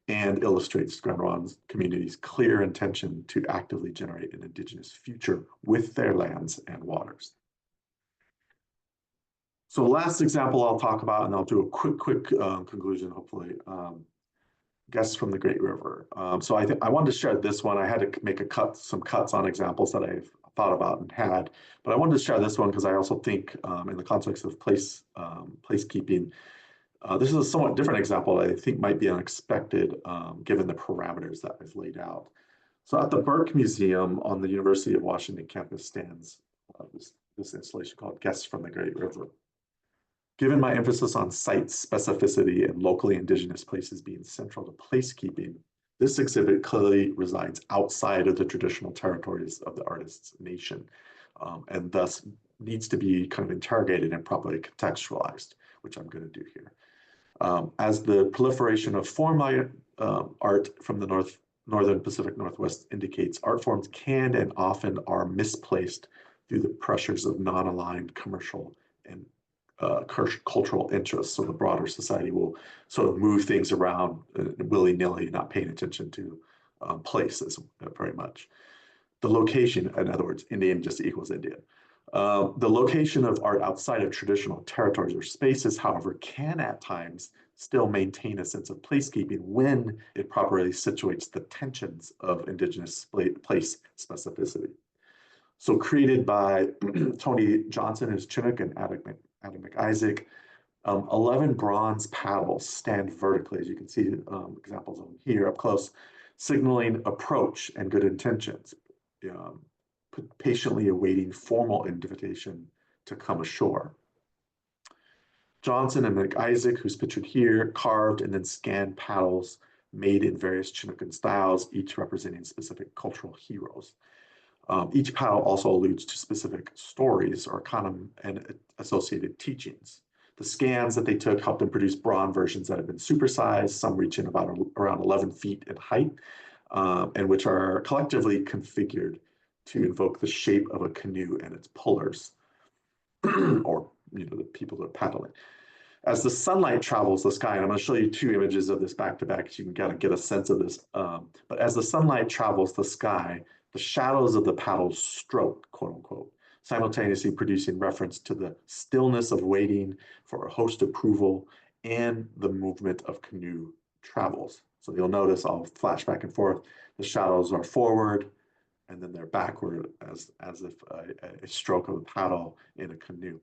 and illustrates Grand Ronde's community's clear intention to actively generate an indigenous future with their lands and waters. So last example I'll talk about, and I'll do a quick conclusion, hopefully, guests from the Great River. So I wanted to share this one. I had to make some cuts on examples that I've thought about and had, but I wanted to share this one because I also think in the context of placekeeping, this is a somewhat different example that I think might be unexpected given the parameters that I've laid out. So at the Burke Museum on the University of Washington campus stands this installation called Guests from the Great River. Given my emphasis on site specificity and locally indigenous places being central to placekeeping, this exhibit clearly resides outside of the traditional territories of the artist's nation, and thus needs to be kind of interrogated and properly contextualized, which I'm going to do here. As the proliferation of form art from the northern Pacific Northwest indicates, art forms can and often are misplaced through the pressures of non-aligned commercial and cultural interests. So the broader society will sort of move things around willy-nilly, not paying attention to places very much. The location, in other words, Indian just equals Indian. The location of art outside of traditional territories or spaces, however, can at times still maintain a sense of placekeeping when it properly situates the tensions of indigenous place specificity. So created by Tony Johnson, who's Chinook, and Adam McIsaac, 11 bronze paddles stand vertically, as you can see examples of them here up close, signaling approach and good intentions, patiently awaiting formal invitation to come ashore. Johnson and McIsaac, who's pictured here, carved and then scanned paddles made in various Chinookan styles, each representing specific cultural heroes. Each paddle also alludes to specific stories or and associated teachings. The scans that they took helped them produce bronze versions that have been supersized, some reaching around 11 feet in height, and which are collectively configured to invoke the shape of a canoe and its pullers, or the people that are paddling. As the sunlight travels the sky, and I'm going to show you two images of this back to back so you can kind of get a sense of this, but as the sunlight travels the sky, the shadows of the paddles stroke, quote unquote, simultaneously producing reference to the stillness of waiting for a host approval and the movement of canoe travels. So you'll notice I'll flash back and forth. The shadows are forward and then they're backward as if a stroke of a paddle in a canoe.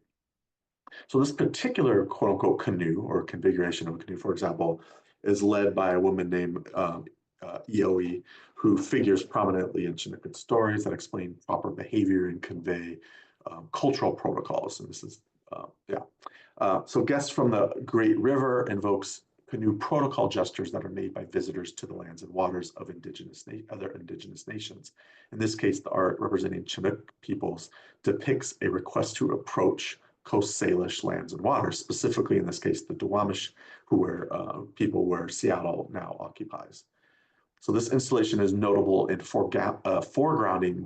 So this particular quote unquote canoe or configuration of a canoe, for example, is led by a woman named Eoe, who figures prominently in Chinookan stories that explain proper behavior and convey cultural protocols. And this is, so guests from the Great River invokes canoe protocol gestures that are made by visitors to the lands and waters of other indigenous nations. In this case, the art representing Chinook peoples depicts a request to approach Coast Salish lands and waters, specifically in this case, the Duwamish, who were people where Seattle now occupies. So this installation is notable in foregrounding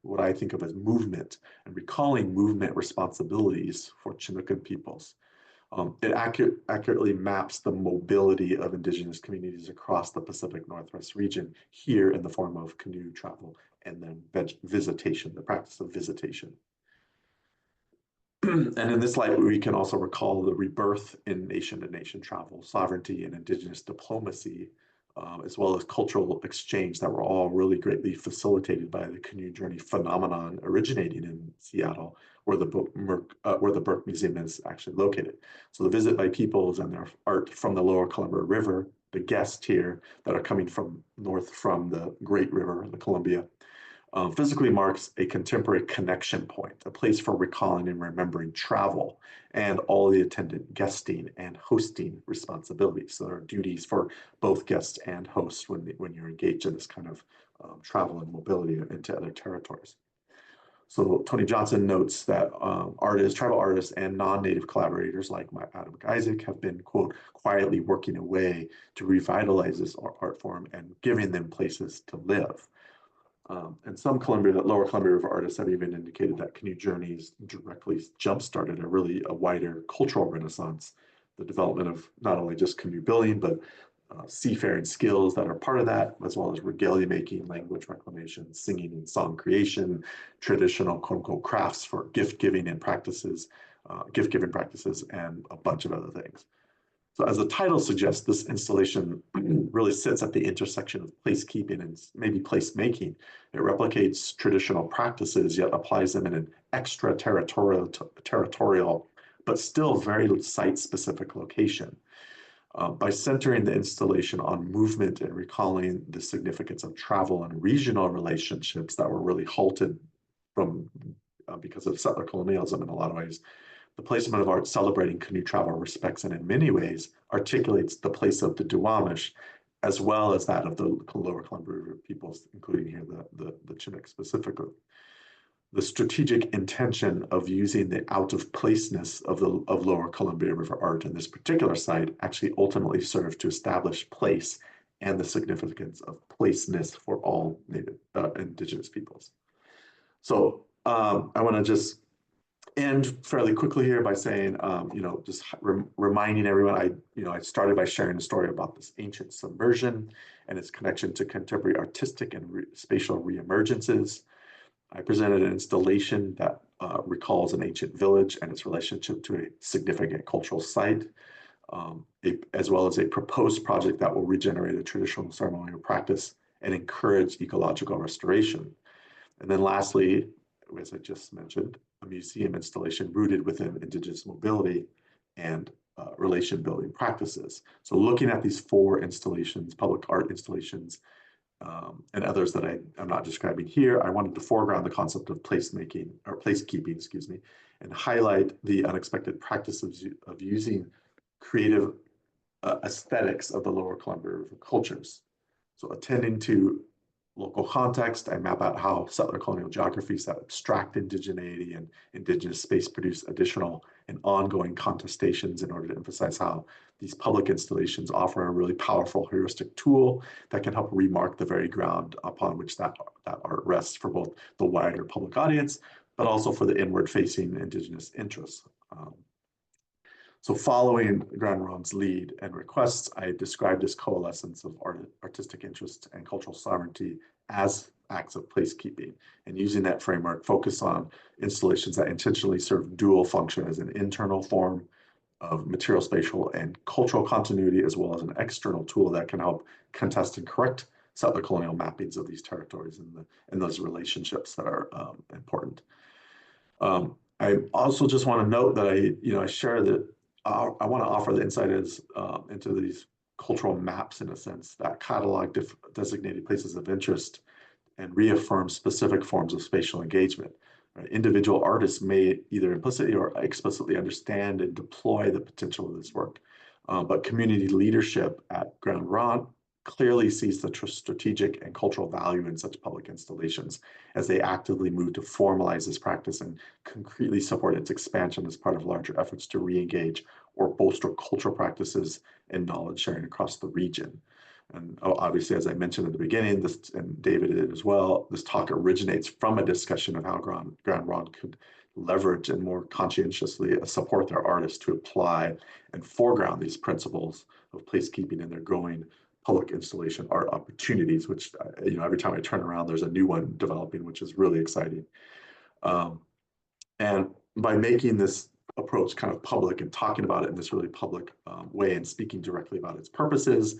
what I think of as movement and recalling movement responsibilities for Chinookan peoples. It accurately maps the mobility of indigenous communities across the Pacific Northwest region here in the form of canoe travel and then visitation, the practice of visitation. And in this light, we can also recall the rebirth in nation-to-nation travel, sovereignty, and indigenous diplomacy, as well as cultural exchange that were all really greatly facilitated by the canoe journey phenomenon originating in Seattle, where the Burke Museum is actually located. So the visit by peoples and their art from the lower Columbia River, the guests here that are coming from north from the Great River, the Columbia, physically marks a contemporary connection point, a place for recalling and remembering travel and all the attendant guesting and hosting responsibilities. So there are duties for both guests and hosts when you're engaged in this kind of travel and mobility into other territories. So Tony Johnson notes that tribal artists and non-native collaborators like Adam McIsaac have been, quote, quietly working away to revitalize this art form and giving them places to live. And some lower Columbia River artists have even indicated that canoe journeys directly jump-started a wider cultural renaissance, the development of not only just canoe building, but seafaring skills that are part of that, as well as regalia making, language reclamation, singing and song creation, traditional quote-unquote crafts for gift-giving practices, and a bunch of other things. So as the title suggests, this installation really sits at the intersection of placekeeping and maybe placemaking. It replicates traditional practices, yet applies them in an extraterritorial, but still very site-specific location. By centering the installation on movement and recalling the significance of travel and regional relationships that were really halted from because of settler colonialism in a lot of ways, the placement of art celebrating canoe travel respects and in many ways articulates the place of the Duwamish as well as that of the lower Columbia River peoples, including here the Chinook specifically. the strategic intention of using the out-of-placeness of Lower Columbia River art in this particular site actually ultimately served to establish place and the significance of placeness for all Native indigenous peoples. So I want to just end fairly quickly here by saying, just reminding everyone, I started by sharing a story about this ancient submersion and its connection to contemporary artistic and spatial reemergences. I presented an installation that recalls an ancient village and its relationship to a significant cultural site, as well as a proposed project that will regenerate a traditional ceremonial practice and encourage ecological restoration. And then lastly, as I just mentioned, a museum installation rooted within indigenous mobility and relation building practices. So looking at these 4 installations, public art installations, and others that I'm not describing here, I wanted to foreground the concept of placekeeping, and highlight the unexpected practices of using creative aesthetics of the Lower Columbia River cultures. So attending to local context, I map out how settler colonial geographies that abstract indigeneity and indigenous space produce additional and ongoing contestations in order to emphasize how these public installations offer a really powerful heuristic tool that can help remark the very ground upon which that art rests for both the wider public audience, but also for the inward-facing indigenous interests. So following Grand Ronde's lead and requests, I described this coalescence of artistic interest and cultural sovereignty as acts of placekeeping, and using that framework, focus on installations that intentionally serve dual function as an internal form of material, spatial, and cultural continuity, as well as an external tool that can help contest and correct settler colonial mappings of these territories and those relationships that are important. I also just want to note that I share that I want to offer the insight into these cultural maps, in a sense, that catalog designated places of interest and reaffirm specific forms of spatial engagement. Right? Individual artists may either implicitly or explicitly understand and deploy the potential of this work, but community leadership at Grand Ronde clearly sees the strategic and cultural value in such public installations as they actively move to formalize this practice and concretely support its expansion as part of larger efforts to re-engage or bolster cultural practices and knowledge sharing across the region. And obviously, as I mentioned at the beginning, this, and David did as well, this talk originates from a discussion of how Grand Ronde could leverage and more conscientiously support their artists to apply and foreground these principles of placekeeping in their growing public installation art opportunities, which, every time I turn around, there's a new one developing, which is really exciting. And by making this approach kind of public and talking about it in this really public way and speaking directly about its purposes,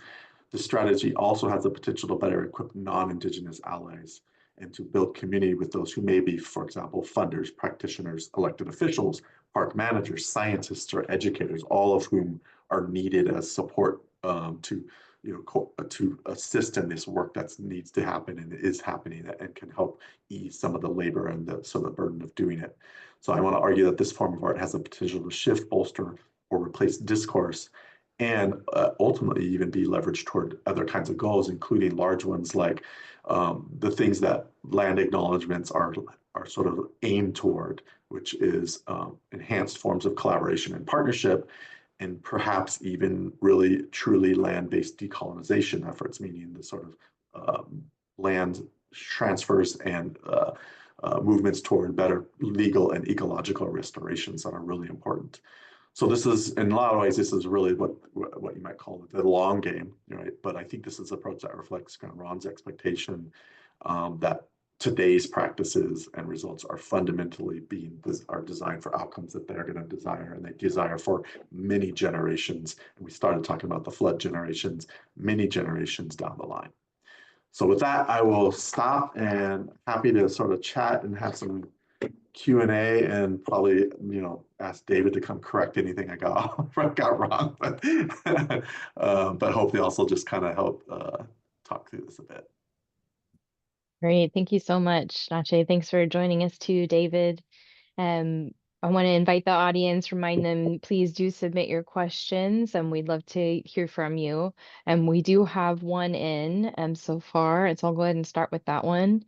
the strategy also has the potential to better equip non-Indigenous allies and to build community with those who may be, for example, funders, practitioners, elected officials, park managers, scientists, or educators, all of whom are needed as support to assist in this work that needs to happen and is happening and can help ease some of the labor and the burden of doing it. So I want to argue that this form of art has the potential to shift, bolster, or replace discourse, and ultimately even be leveraged toward other kinds of goals, including large ones like the things that land acknowledgements are sort of aimed toward, which is enhanced forms of collaboration and partnership, and perhaps even really truly land-based decolonization efforts, meaning the sort of land transfers and movements toward better legal and ecological restorations that are really important. So this is, in a lot of ways, this is really what you might call the long game, right? But I think this is an approach that reflects Grand Ronde's expectation that today's practices and results are fundamentally are designed for outcomes that they're going to desire, and they desire for many generations. And we started talking about the flood generations, many generations down the line. So with that, I will stop, and happy to sort of chat and have some Q&A, and probably ask David to come correct anything I got wrong, but hopefully also just kind of help talk through this a bit. Great. Thank you so much, Natchee. Thanks for joining us too, David. I want to invite the audience, remind them, please do submit your questions, and we'd love to hear from you. And we do have one in so far, and so I'll go ahead and start with that one.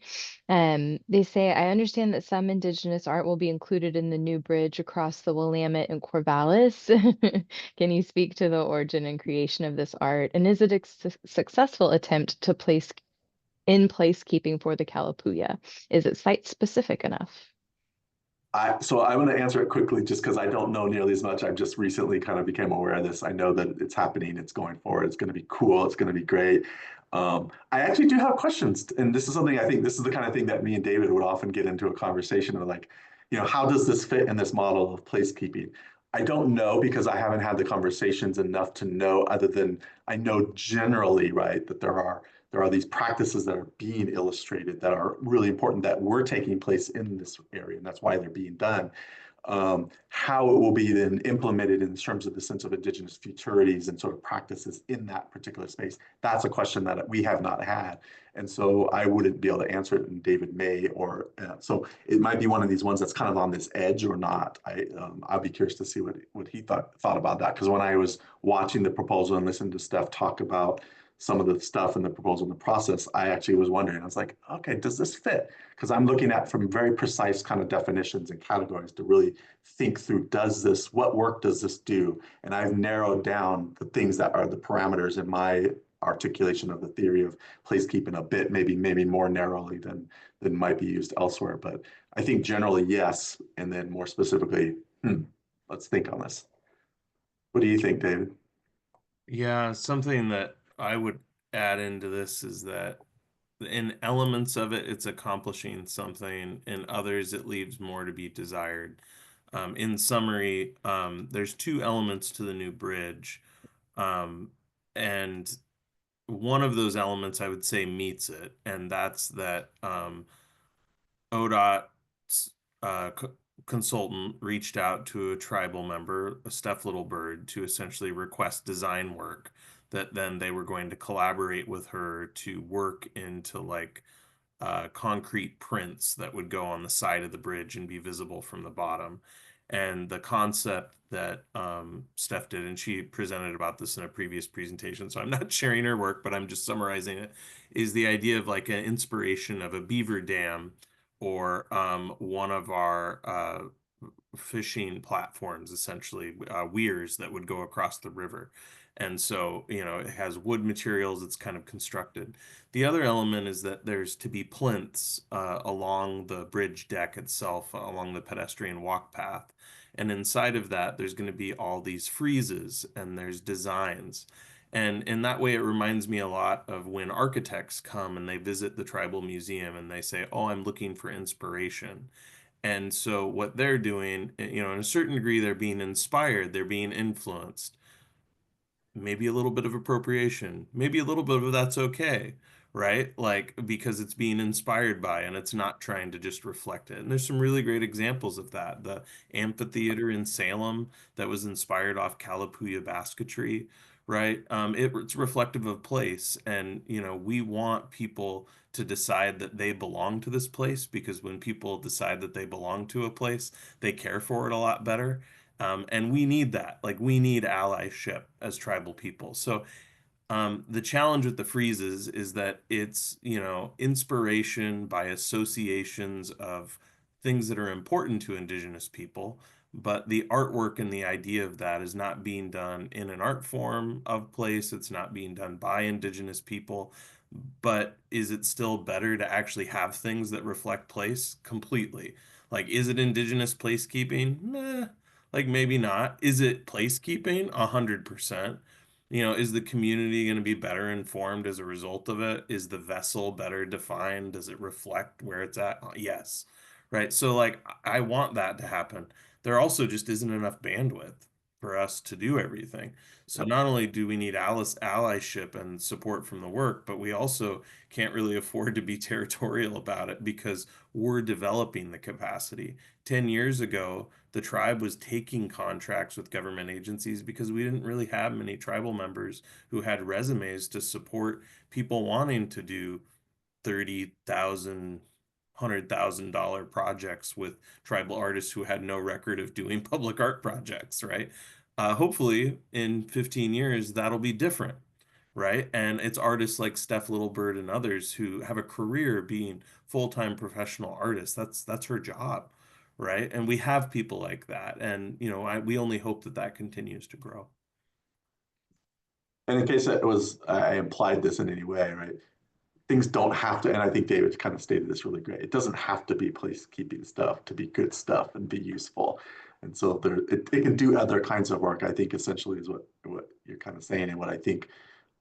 They say, I understand that some indigenous art will be included in the new bridge across the Willamette and Corvallis. Can you speak to the origin and creation of this art? And is it a successful attempt to place in placekeeping for the Kalapuya? Is it site specific enough? So I'm going to answer it quickly just because I don't know nearly as much. I've just recently kind of became aware of this. I know that it's happening, it's going forward, it's going to be cool, it's going to be great. I actually do have questions, and this is something I think this is the kind of thing that me and David would often get into a conversation of, like, how does this fit in this model of placekeeping? I don't know because I haven't had the conversations enough to know, other than I know generally, right, that there are these practices that are being illustrated that are really important, that were taking place in this area, and that's why they're being done. How it will be then implemented in terms of the sense of indigenous futurities and sort of practices in that particular space, that's a question that we have not had. And so I wouldn't be able to answer it, and David may, or so it might be one of these ones that's kind of on this edge or not. I'd be curious to see what he thought about that, because when I was watching the proposal and listening to Steph talk about some of the stuff in the proposal and the process, I actually was wondering, I was like, okay, does this fit? Because I'm looking at from very precise kind of definitions and categories to really think through, what work does this do? And I've narrowed down the things that are the parameters in my articulation of the theory of placekeeping a bit, maybe more narrowly than might be used elsewhere. But I think generally, yes. And then more specifically, let's think on this. What do you think, David? Yeah, something that I would add into this is that in elements of it, it's accomplishing something. In others, it leaves more to be desired. In summary, there's two elements to the new bridge. And one of those elements I would say meets it, and that's that ODOT's consultant reached out to a tribal member, a Steph Littlebird, to essentially request design work that then they were going to collaborate with her to work into, like, concrete prints that would go on the side of the bridge and be visible from the bottom. And the concept that Steph did, and she presented about this in a previous presentation, so I'm not sharing her work, but I'm just summarizing it, is the idea of like an inspiration of a beaver dam, or one of our fishing platforms, essentially, weirs that would go across the river. And so, it has wood materials, it's kind of constructed. The other element is that there's to be plinths along the bridge deck itself, along the pedestrian walk path. And inside of that, there's going to be all these friezes and there's designs. And in that way, it reminds me a lot of when architects come and they visit the tribal museum and they say, oh, I'm looking for inspiration. And so what they're doing, in a certain degree, they're being inspired, they're being influenced, maybe a little bit of appropriation, maybe a little bit of that's okay, right? Like, because it's being inspired by and it's not trying to just reflect it. And there's some really great examples of that. The amphitheater in Salem that was inspired off Kalapuya basketry, right? It's reflective of place. And, we want people to decide that they belong to this place, because when people decide that they belong to a place, they care for it a lot better. And we need that. Like, we need allyship as tribal people. So the challenge with the freezes is that it's, inspiration by associations of things that are important to indigenous people, but the artwork and the idea of that is not being done in an art form of place. It's not being done by indigenous people. But is it still better to actually have things that reflect place? Completely. Like, is it indigenous placekeeping? Meh. Like, maybe not. Is it placekeeping? 100%. Is the community going to be better informed as a result of it? Is the vessel better defined? Does it reflect where it's at? Yes. Right. So, like, I want that to happen. There also just isn't enough bandwidth for us to do everything. So not only do we need allyship and support from the work, but we also can't really afford to be territorial about it, because we're developing the capacity. 10 years ago, the tribe was taking contracts with government agencies because we didn't really have many tribal members who had resumes to support people wanting to do 30,000 $100,000 projects with tribal artists who had no record of doing public art projects, right? Hopefully in 15 years, that'll be different, right? And it's artists like Steph Littlebird and others who have a career being full-time professional artists. That's her job, right? And we have people like that. And, we only hope that that continues to grow. And in case I implied this in any way, right? Things don't have to, and I think David kind of stated this really great. It doesn't have to be placekeeping stuff to be good stuff and be useful. And so it can do other kinds of work, I think essentially is what you're kind of saying, and what I think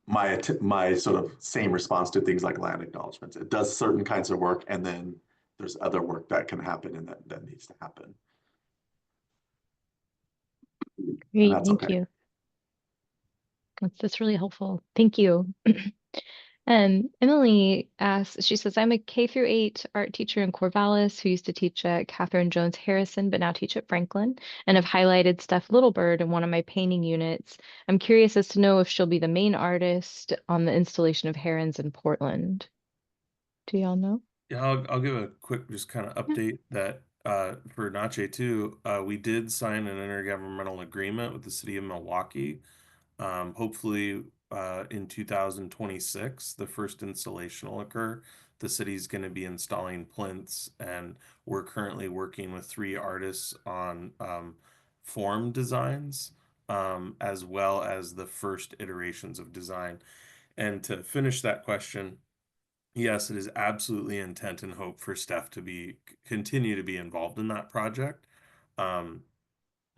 my sort of same response to things like land acknowledgements. It does certain kinds of work, and then there's other work that can happen and that needs to happen. And Great, that's thank okay. you. That's really helpful. Thank you. Emily asks, she says, I'm a K-8 art teacher in Corvallis who used to teach at Catherine Jones Harrison, but now teach at Franklin, and have highlighted Steph Littlebird in one of my painting units. I'm curious as to know if she'll be the main artist on the installation of herons in Portland. Do y'all know? Yeah, I'll give a quick just kind of update that for Natchee too. We did sign an intergovernmental agreement with the city of Milwaukee. Hopefully, in 2026, the first installation will occur. The city's going to be installing plinths, and we're currently working with 3 artists on form designs, as well as the first iterations of design. And to finish that question, yes, it is absolutely intent and hope for Steph to continue to be involved in that project. Um,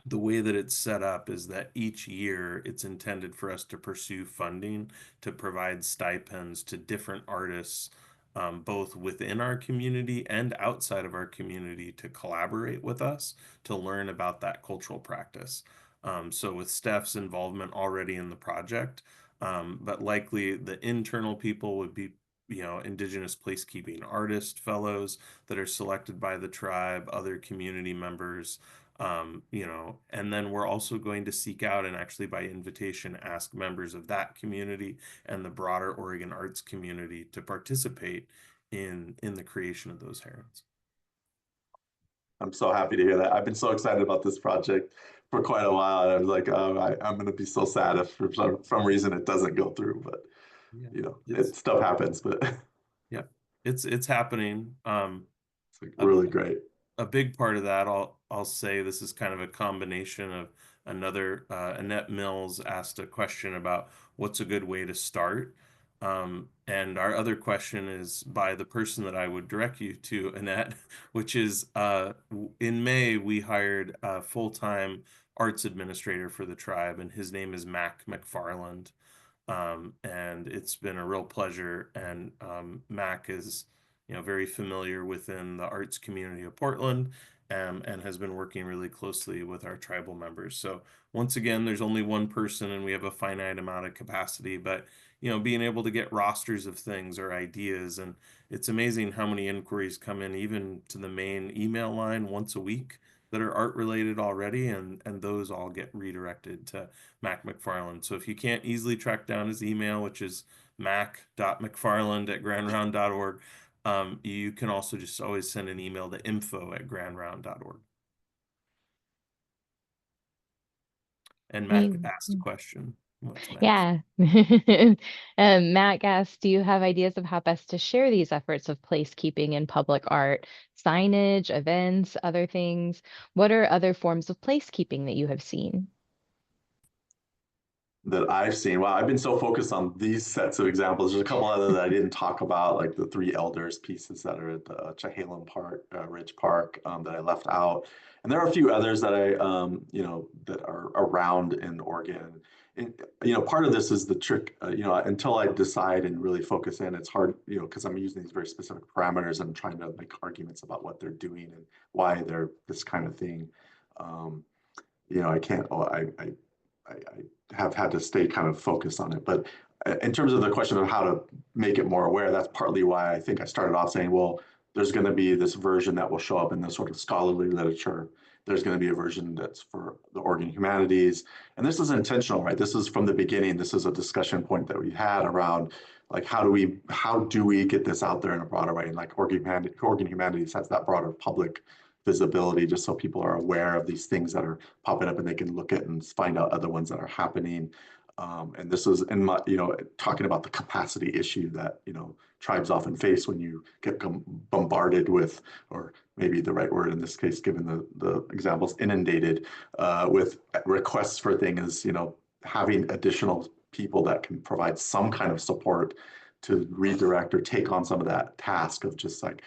the way that it's set up is that each year it's intended for us to pursue funding to provide stipends to different artists, both within our community and outside of our community, to collaborate with us to learn about that cultural practice. So with Steph's involvement already in the project, but likely the internal people would be indigenous placekeeping artist fellows that are selected by the tribe, other community members, and then we're also going to seek out and actually by invitation ask members of that community and the broader Oregon arts community to participate in the creation of those herons. I'm so happy to hear that. I've been so excited about this project for quite a while. And I was like, oh, I'm going to be so sad if for some reason it doesn't go through. But stuff happens. But yeah, it's happening. It's like really great. A big part of that, I'll say, this is kind of a combination of another. Annette Mills asked a question about what's a good way to start. And our other question is by the person that I would direct you to, Annette, which is in May, we hired a full-time arts administrator for the tribe, and his name is Mac McFarland. And it's been a real pleasure. And Mac is, very familiar within the arts community of Portland, and has been working really closely with our tribal members. So once again, there's only one person and we have a finite amount of capacity, but being able to get rosters of things or ideas, and it's amazing how many inquiries come in even to the main email line once a week that are art related already, and those all get redirected to Mac McFarland. So if you can't easily track down his email, which is mac.mcfarland@grandronde.org, you can also just always send an email to info@grandronde.org. And Mac asked a question. What's next? Yeah. Matt asked, do you have ideas of how best to share these efforts of placekeeping in public art, signage, events, other things? What are other forms of placekeeping that you have seen? That I've seen. Wow, I've been so focused on these sets of examples. There's a couple other that I didn't talk about, like the 3 elders pieces that are at the Chehalem Park, Ridge Park, that I left out. And there are a few others that I, that are around in Oregon. And, part of this is the trick, until I decide and really focus in, it's hard, because I'm using these very specific parameters and trying to make arguments about what they're doing and why they're this kind of thing. I can't, I have had to stay kind of focused on it. But in terms of the question of how to make it more aware, that's partly why I think I started off saying, well, there's going to be this version that will show up in the sort of scholarly literature. there's going to be a version that's for the Oregon humanities. And this is intentional, right? This is from the beginning. This is a discussion point that we had around like, how do we get this out there in a broader way? And like Oregon humanities has that broader public visibility, just so people are aware of these things that are popping up and they can look at and find out other ones that are happening. And this is in my, talking about the capacity issue that, tribes often face when you get bombarded with, or maybe the right word in this case, given the examples, inundated with requests for things, having additional people that can provide some kind of support to redirect or take on some of that task of just like,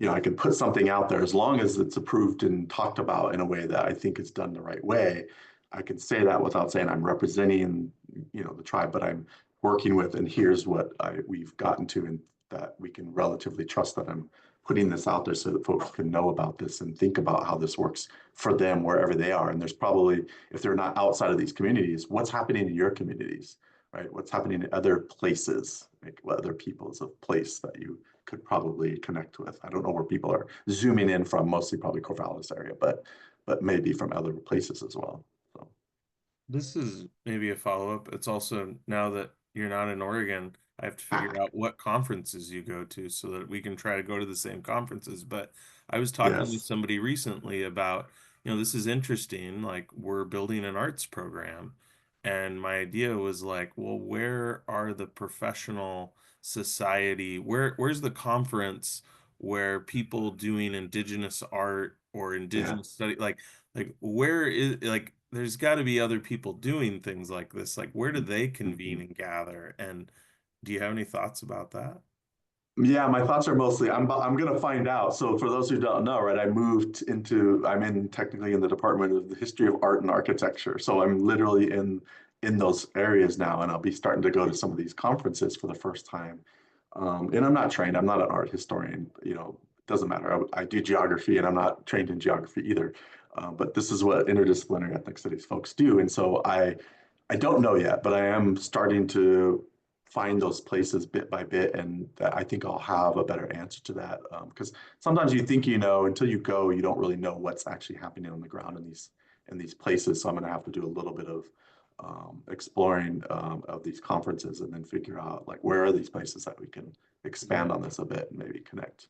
I can put something out there as long as it's approved and talked about in a way that I think is done the right way. I can say that without saying I'm representing, the tribe, but I'm working with, and here's what we've gotten to, and that we can relatively trust that I'm putting this out there so that folks can know about this and think about how this works for them wherever they are. And there's probably, if they're not outside of these communities, what's happening in your communities, right? What's happening in other places, like what other people's of place that you could probably connect with. I don't know where people are zooming in from, mostly probably Corvallis area, but maybe from other places as well. So This is maybe a follow-up. It's also, now that you're not in Oregon, I have to figure out what conferences you go to so that we can try to go to the same conferences. But I was talking with yes, somebody recently about, this is interesting, like we're building an arts program. And my idea was like, well, where are the professional society? Where's the conference where people doing indigenous art or yeah. indigenous study, like where is, like there's got to be other people doing things like this. Like where do they convene Mhm. and gather? And do you have any thoughts about that? Yeah, my thoughts are mostly I'm gonna find out. So for those who don't know, right, I'm in technically in the Department of the History of Art and Architecture. So I'm literally in those areas now, and I'll be starting to go to some of these conferences for the first time. And I'm not trained, I'm not an art historian, it doesn't matter. I do geography and I'm not trained in geography either. But this is what interdisciplinary ethnic studies folks do. And so I don't know yet, but I am starting to find those places bit by bit, and that I think I'll have a better answer to that. Because sometimes you think until you go, you don't really know what's actually happening on the ground in these places. So I'm going to have to do a little bit of exploring of these conferences, and then figure out like where are these places that we can expand on this a bit and maybe connect.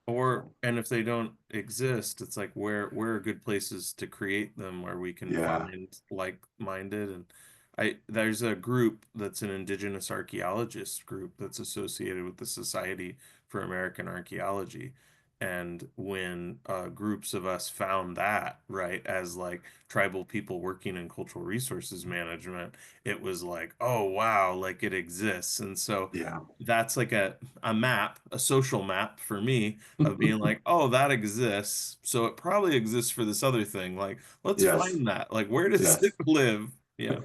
Or, So and if they don't exist, it's like where are good places to create them where we can yeah, find like-minded. And there's a group that's an indigenous archaeologist group that's associated with the Society for American Archaeology. And when groups of us found that, right, as like tribal people working in cultural resources management, it was like, oh wow, like it exists. And so yeah, that's like a map, a social map for me of being like, oh, that exists. So it probably exists for this other thing. Like, let's yes, find that. Like, where does it yes. live? Yeah.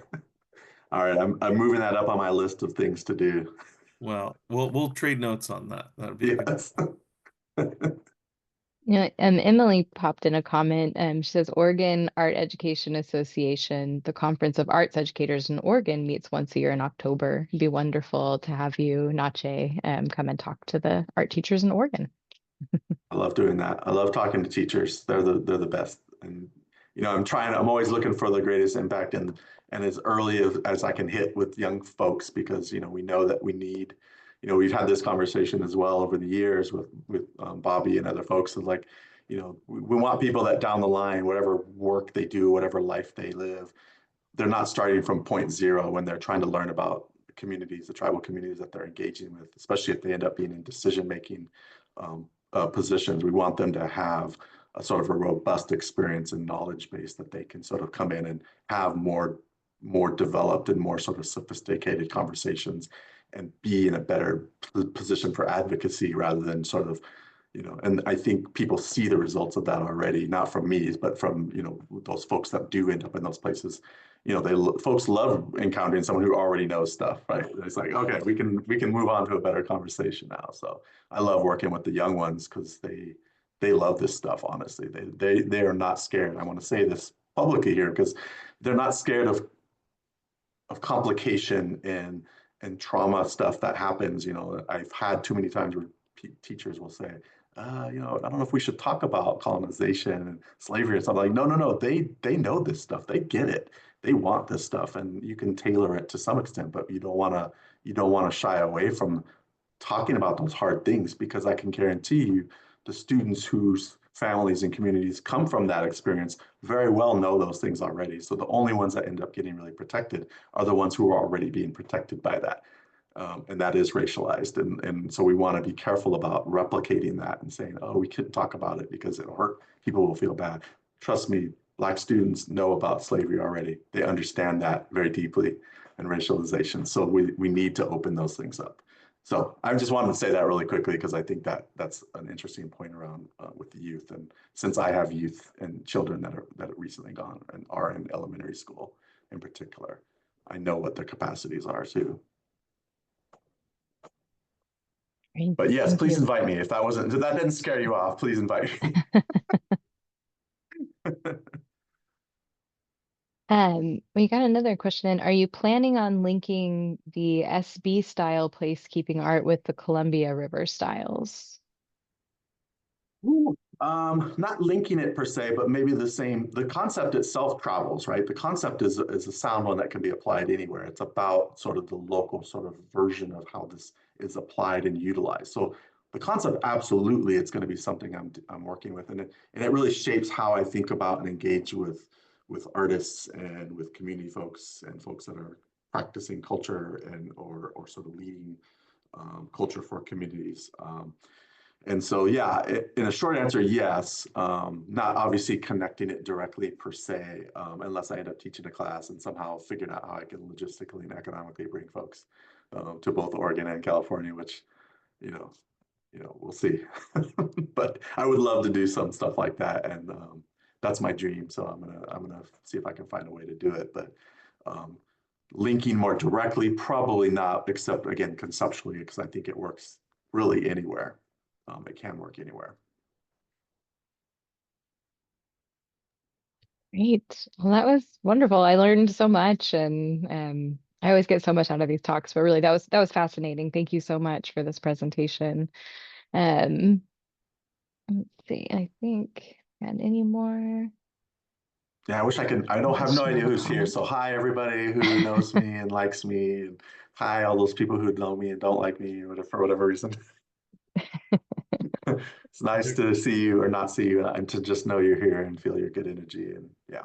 All right, I'm moving that up on my list of things to do. Well, we'll trade notes on that. That'd be a good. Yes. Emily popped in a comment. She says Oregon Art Education Association, the Conference of Arts Educators in Oregon, meets once a year in October. It'd be wonderful to have you, Natchee, come and talk to the art teachers in Oregon. I love doing that. I love talking to teachers. They're the best. And I'm always looking for the greatest impact, and as early as I can hit with young folks, because we know that we need, we've had this conversation as well over the years with Bobby and other folks, and like, we want people that down the line, whatever work they do, whatever life they live, they're not starting from point zero when they're trying to learn about the communities, the tribal communities that they're engaging with, especially if they end up being in decision-making positions. We want them to have a sort of a robust experience and knowledge base that they can sort of come in and have more developed and more sort of sophisticated conversations, and be in a better position for advocacy rather than sort of, and I think people see the results of that already, not from me, but from, those folks that do end up in those places. Folks love encountering someone who already knows stuff, right? It's like, okay, we can move on to a better conversation now. So I love working with the young ones because they love this stuff. Honestly, they are not scared. I want to say this publicly here because they're not scared of complication and trauma stuff that happens. I've had too many times where teachers will say, I don't know if we should talk about colonization and slavery and stuff. Like, no, no, no, they know this stuff. They get it. They want this stuff, and you can tailor it to some extent, but you don't want to shy away from talking about those hard things, because I can guarantee you the students whose families and communities come from that experience very well know those things already. So the only ones that end up getting really protected are the ones who are already being protected by that. And that is racialized. And so we want to be careful about replicating that and saying, oh, we couldn't talk about it because it'll hurt. People will feel bad. Trust me, Black students know about slavery already. They understand that very deeply, and racialization. So we need to open those things up. So I just wanted to say that really quickly, because I think that that's an interesting point around with the youth. And since I have youth and children that have recently gone and are in elementary school in particular, I know what their capacities are too. Great. But yes, Thank please you. invite me. If that didn't scare you off, please invite me. We got another question in. Are you planning on linking the SB style placekeeping art with the Columbia River styles? Not linking it per se, but maybe the concept itself travels, right? The concept is a sound one that can be applied anywhere. It's about sort of the local sort of version of how this is applied and utilized. So the concept, absolutely, it's going to be something I'm working with, and it really shapes how I think about and engage with artists and with community folks and folks that are practicing culture and or sort of leading culture for communities. And so, yeah, in a short answer, yes. Not obviously connecting it directly per se, unless I end up teaching a class and somehow figuring out how I can logistically and economically bring folks to both Oregon and California, which, you know, we'll see. But I would love to do some stuff like that, and that's my dream. So I'm gonna see if I can find a way to do it. But linking more directly, probably not, except again conceptually, because I think it works really anywhere. It can work anywhere. Great. Well, that was wonderful. I learned so much, and I always get so much out of these talks, but really that was fascinating. Thank you so much for this presentation. Um, let's see, I think, and any more? Yeah, I wish I could. I don't have no idea who's here. So hi, everybody who knows me and likes me, and hi, all those people who know me and don't like me, or for whatever reason. It's nice to see you or not see you, and to just know you're here and feel your good energy. And yeah.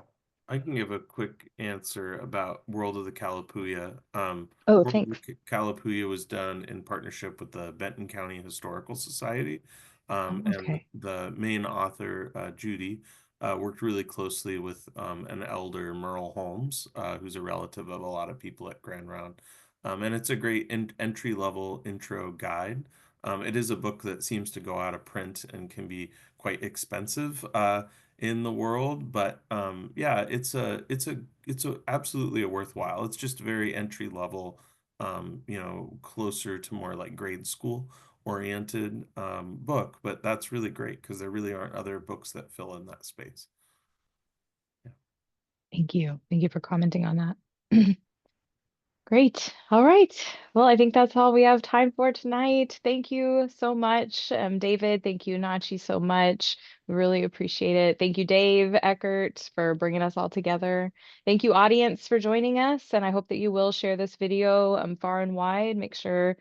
I can give a quick answer about World of the Kalapuya. Oh, World of thanks. the Kalapuya was done in partnership with the Benton County Historical Society. Oh, And okay. the main author, Judy, worked really closely with an elder, Merle Holmes, who's a relative of a lot of people at Grand Ronde. And it's a great entry-level intro guide. It is a book that seems to go out of print and can be quite expensive. In the world, but yeah, it's absolutely a worthwhile. It's just very entry level, closer to more like grade school oriented book, but that's really great because there really aren't other books that fill in that space. Yeah. Thank you. Thank you for commenting on that. Great. All right. Well, I think that's all we have time for tonight. Thank you so much, David. Thank you, Natchee, so much. We really appreciate it. Thank you, Dave Eckert, for bringing us all together. Thank you, audience, for joining us. And I hope that you will share this video far and wide. Make sure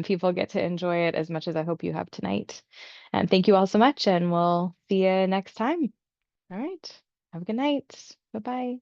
people get to enjoy it as much as I hope you have tonight. And thank you all so much, and we'll see you next time. All right. Have a good night. Bye-bye.